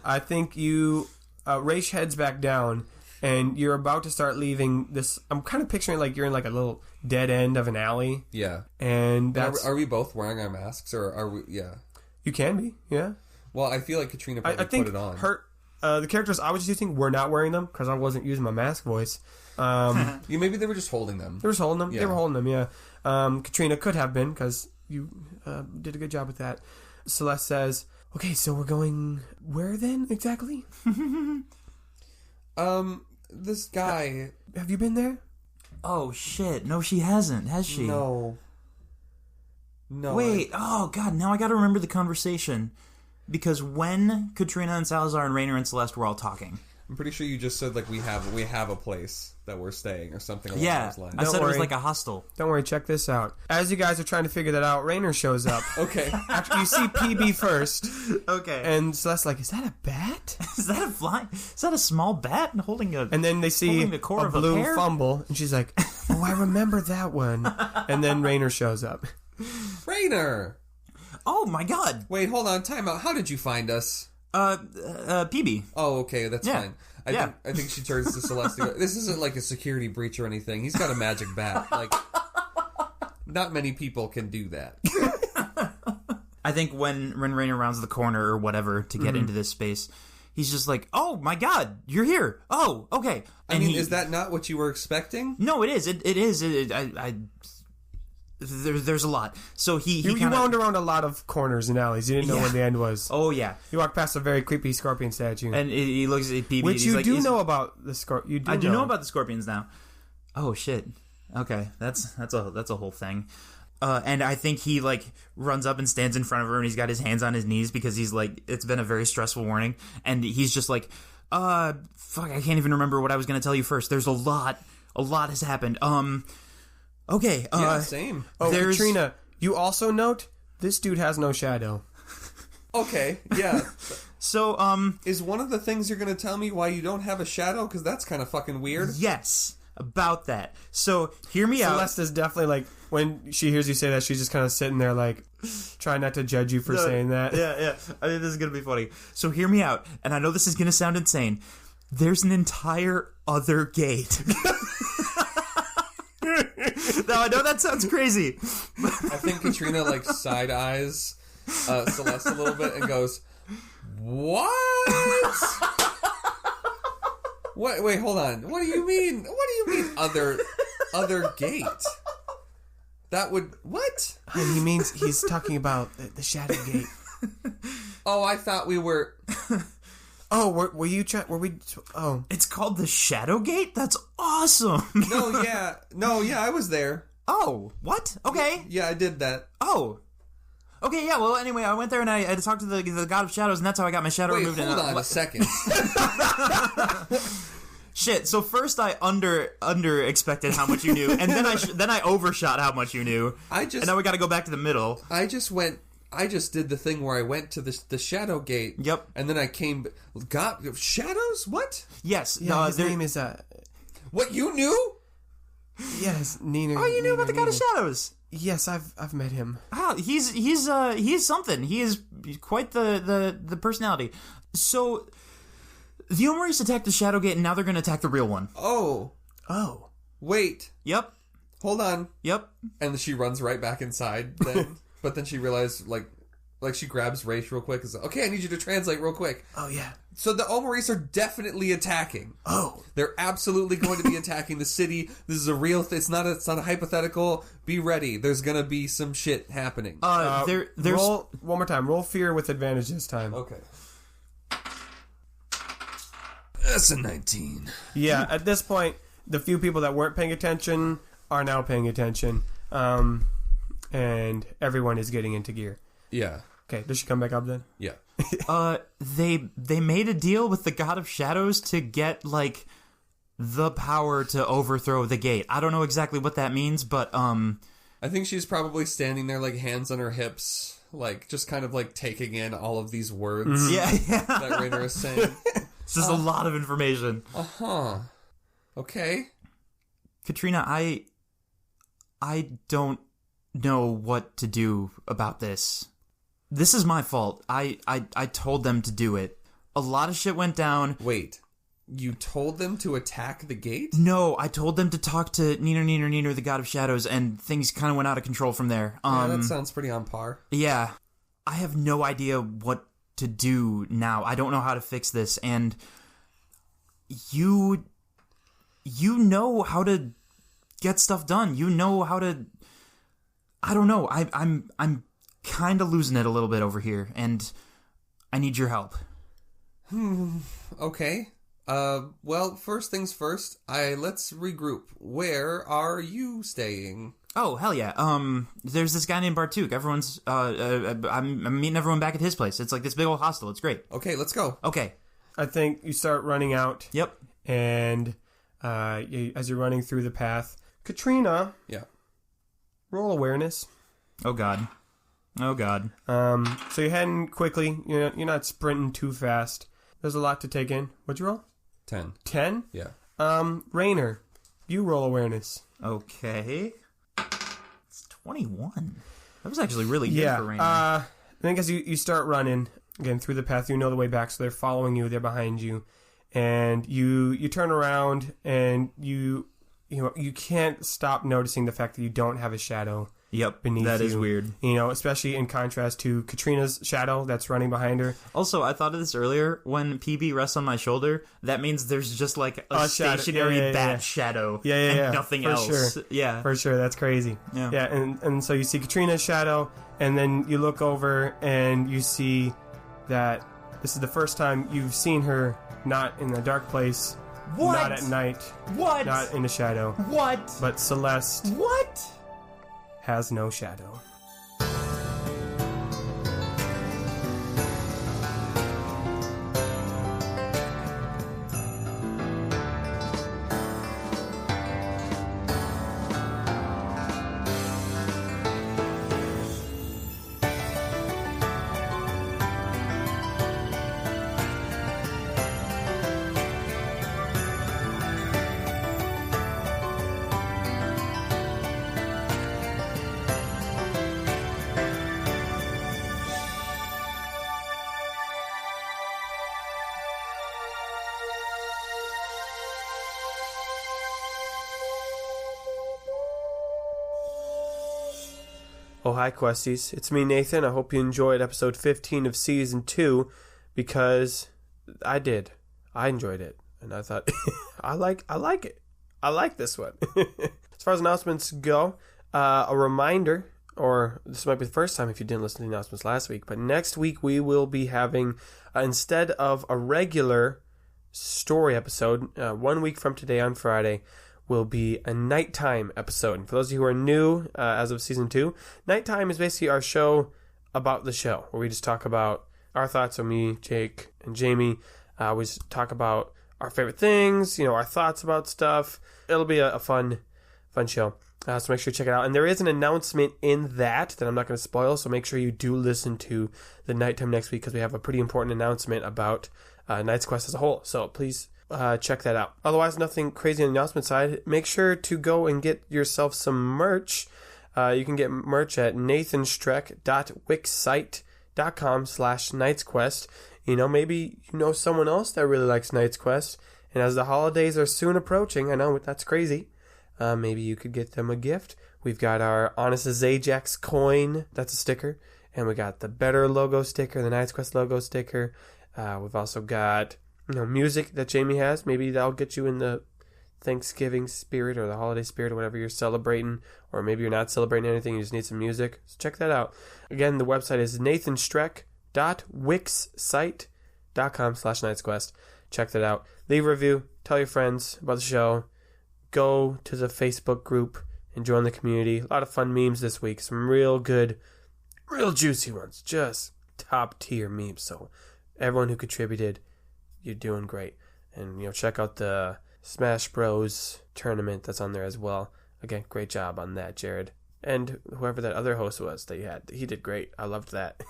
I think Raish heads back down, and you're about to start leaving this. I'm kind of picturing you're in a little dead end of an alley. Yeah. And that's... Are we both wearing our masks, or are we... Yeah. You can be, yeah. Well, I feel like Katrina probably put it on. The characters I was using were not wearing them, because I wasn't using my mask voice. Maybe they were just holding them. They were holding them. Yeah. They were holding them, yeah. Katrina could have been, because... You did a good job with that. Celeste says, okay, so we're going where then exactly? This guy. Have you been there? Oh, shit. No, she hasn't, has she? No. Wait, oh, God, now I gotta remember the conversation. Because when Katrina and Salazar and Rainer and Celeste were all talking, I'm pretty sure you just said like we have a place that we're staying or something along those lines. I said it was worry. like a hostel. Don't worry, check this out. As you guys are trying to figure that out, Rainer shows up. Okay. Actually, you see PB first, Okay. and Celeste's like, "Is that a bat?" Is that a fly? Is that a small bat holding a? And then they see Holding the core a of a blue pear? fumble, and she's like, "Oh, I remember that one." And then Rainer shows up. Rainer! Oh my God. Wait, hold on, time out. How did you find us? PB. Oh, okay, that's Yeah. fine. Yeah. I think she turns to Celeste. And goes, this isn't like a security breach or anything. He's got a magic bat. Like, not many people can do that. I think when Rainer rounds the corner or whatever to get into this space, he's just like, "Oh my God, you're here! Oh, okay." I mean, is that not what you were expecting? No, it is. It is. There's a lot. So You wound around a lot of corners and alleys. You didn't know Yeah. where the end was. Oh yeah, You walked past a very creepy scorpion statue. and he looks at PB, which and he's you like, do know about the scorpion. I do know about the scorpions now. Oh shit. Okay, that's a whole thing. And I think he like runs up and stands in front of her, and he's got his hands on his knees because he's like, it's been a very stressful morning, and he's just like, fuck, I can't even remember what I was gonna tell you first. There's a lot has happened. Okay. Yeah, same. Oh, there's- Katrina, you also note this dude has no shadow. Okay, yeah. So Is one of the things you're going to tell me why you don't have a shadow? Because that's kind of fucking weird. yes, about that. So hear me out. Celeste is definitely like, when she hears you say that, she's just kind of sitting there like, trying not to judge you for saying that. Yeah. I think this is gonna be funny. So hear me out, and I know this is gonna sound insane. There's an entire other gate. Now I know that sounds crazy. I think Katrina like side eyes Celeste a little bit and goes, "What? What? Wait, hold on. What do you mean? What do you mean other gate? That would what? And he means he's talking about the shadow gate. Oh, I thought we were. Oh, were you were we? Oh, It's called the Shadow Gate? That's awesome. No, yeah, I was there. Oh, what? Okay. Yeah, I did that. Oh. Okay, yeah, well, anyway, I went there and I talked to the God of Shadows, and that's how I got my shadow Wait, removed. hold on a second. Shit, so first I under expected how much you knew, and then I overshot how much you knew. And now we gotta go back to the middle. I just did the thing where I went to the shadow gate. Yep. And then I came. God, shadows? What? Yes. yeah. His name is What, you knew? yes, Nina. Oh, you knew about the God of Nina. Shadows. Yes, I've met him. Ah, he's something. He is quite the personality. So the Omaris attacked the Shadow Gate, and now they're going to attack the real one. Oh. Oh, Wait. Yep. Hold on. Yep. And then she runs right back inside then. But then she realized, like she grabs Race real quick and says, "Okay, I need you to translate real quick." oh yeah. So the Omaris are definitely attacking. Oh, They're absolutely going to be attacking the city. This is a real thing. It's not a hypothetical. Be ready. There's going to be some shit happening. There's roll one more time. Roll fear with advantage this time. Okay. That's a 19. Yeah, at this point, the few people that weren't paying attention are now paying attention, and everyone is getting into gear. Yeah. Okay, does she come back up then? Yeah. they made a deal with the God of Shadows to get like the power to overthrow the gate. I don't know exactly what that means, but I think she's probably standing there like hands on her hips, like just kind of like taking in all of these words yeah. that Rainer is saying. This is a lot of information. Uh-huh. Okay. Katrina, I don't know what to do about this. This is my fault. I told them to do it. A lot of shit went down. Wait. You told them to attack the gate? No, I told them to talk to Neener, the God of Shadows, and things kind of went out of control from there. Yeah, that sounds pretty on par. Yeah. I have no idea what to do now. I don't know how to fix this, and you know how to get stuff done. You know how to... I don't know. I'm kind of losing it a little bit over here, and I need your help. Okay. Well, first things first, let's regroup. Where are you staying? Oh, hell yeah. There's this guy named Bartuk. I'm meeting everyone back at his place. It's like this big old hostel. It's great. Okay, let's go. Okay. I think you start running out. Yep. And as you're running through the path, Katrina. Yeah. Roll awareness. Oh God. So you're heading quickly. You're not sprinting too fast. There's a lot to take in. What'd you roll? 10. 10? Yeah. Rainer, you roll awareness. Okay. It's 21. That was actually really good for Rainer. I think as you start running again through the path, you know the way back, so they're following you. They're behind you, and you turn around and you can't stop noticing the fact that you don't have a shadow. Yep, beneath that you. is weird. Especially in contrast to Katrina's shadow that's running behind her. Also, I thought of this earlier. When PB rests on my shoulder, that means there's just like a stationary bat shadow. And nothing else. Sure. Yeah. For sure. That's crazy. Yeah. And so you see Katrina's shadow, and then you look over and you see that this is the first time you've seen her not in a dark place. What? Not at night. What? Not in a shadow. What? But Celeste. What? Has no shadow. Oh, hi, Questies. It's me, Nathan. I hope you enjoyed episode 15 of Season 2, because I did. I enjoyed it. And I thought, I like it. I like this one. As far as announcements go, a reminder, or this might be the first time if you didn't listen to the announcements last week, but next week we will be having, instead of a regular story episode, 1 week from today on Friday, will be a nighttime episode. And for those of you who are new as of season 2, nighttime is basically our show about the show, where we just talk about our thoughts. So me, Jake, and Jamie always talk about our favorite things, our thoughts about stuff. It'll be a fun show. So make sure you check it out. And there is an announcement in that I'm not going to spoil, so make sure you do listen to the nighttime next week, because we have a pretty important announcement about Knight's Quest as a whole. So please check that out. Otherwise, nothing crazy on the announcement side. Make sure to go and get yourself some merch. You can get merch at nathanstreck.wixsite.com/knightsquest. Maybe you know someone else that really likes Knight's Quest, and as the holidays are soon approaching, I know that's crazy, maybe you could get them a gift. We've got our Honest as Ajax coin, that's a sticker, and we got the Better logo sticker, the Knight's Quest logo sticker. We've also got music that Jamie has. Maybe that'll get you in the Thanksgiving spirit or the holiday spirit or whatever you're celebrating, or maybe you're not celebrating anything, you just need some music. So check that out. Again, the website is nathanstreck.wixsite.com/knightsquest. Check that out. Leave a review. Tell your friends about the show. Go to the Facebook group and join the community. A lot of fun memes this week. Some real good, real juicy ones. Just top tier memes. So everyone who contributed, you're doing great. And check out the Smash Bros tournament that's on there as well. Again, great job on that, Jared, and whoever that other host was that you had. He did great. I loved that.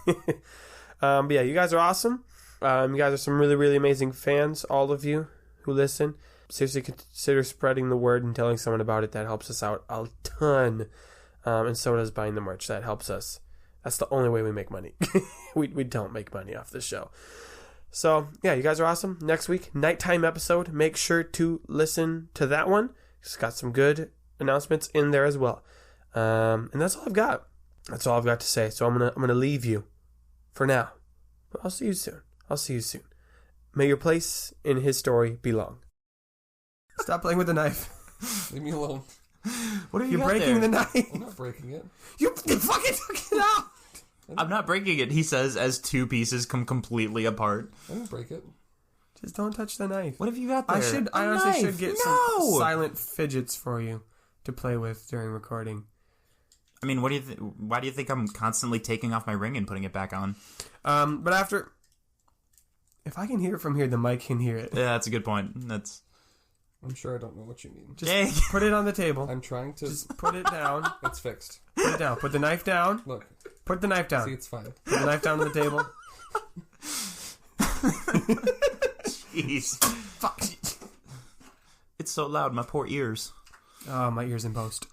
But yeah, you guys are awesome. You guys are some really, really amazing fans, all of you who listen. Seriously, consider spreading the word and telling someone about it. That helps us out a ton. And so does buying the merch. That helps us. That's the only way we make money. we don't make money off this show. So, yeah, you guys are awesome. Next week, nighttime episode. Make sure to listen to that one. It's got some good announcements in there as well. And that's all I've got. That's all I've got to say. So I'm gonna leave you for now. But I'll see you soon. May your place in his story be long. Stop playing with the knife. Leave me alone. What are you You're breaking the knife. I'm not breaking it. You fucking took it out. I'm not breaking it, he says, as two pieces come completely apart. I didn't break it. Just don't touch the knife. What have you got there? I honestly should get some silent fidgets for you to play with during recording. I mean, why do you think I'm constantly taking off my ring and putting it back on? But If I can hear it from here, the mic can hear it. Yeah, that's a good point. I'm sure I don't know what you mean. Just put it on the table. I'm trying to... Just put it down. It's fixed. Put it down. Put the knife down. Look. Put the knife down. See, it's fine. Put the knife down on the table. Jeez. Fuck. It's so loud, my poor ears. Oh, my ears in post.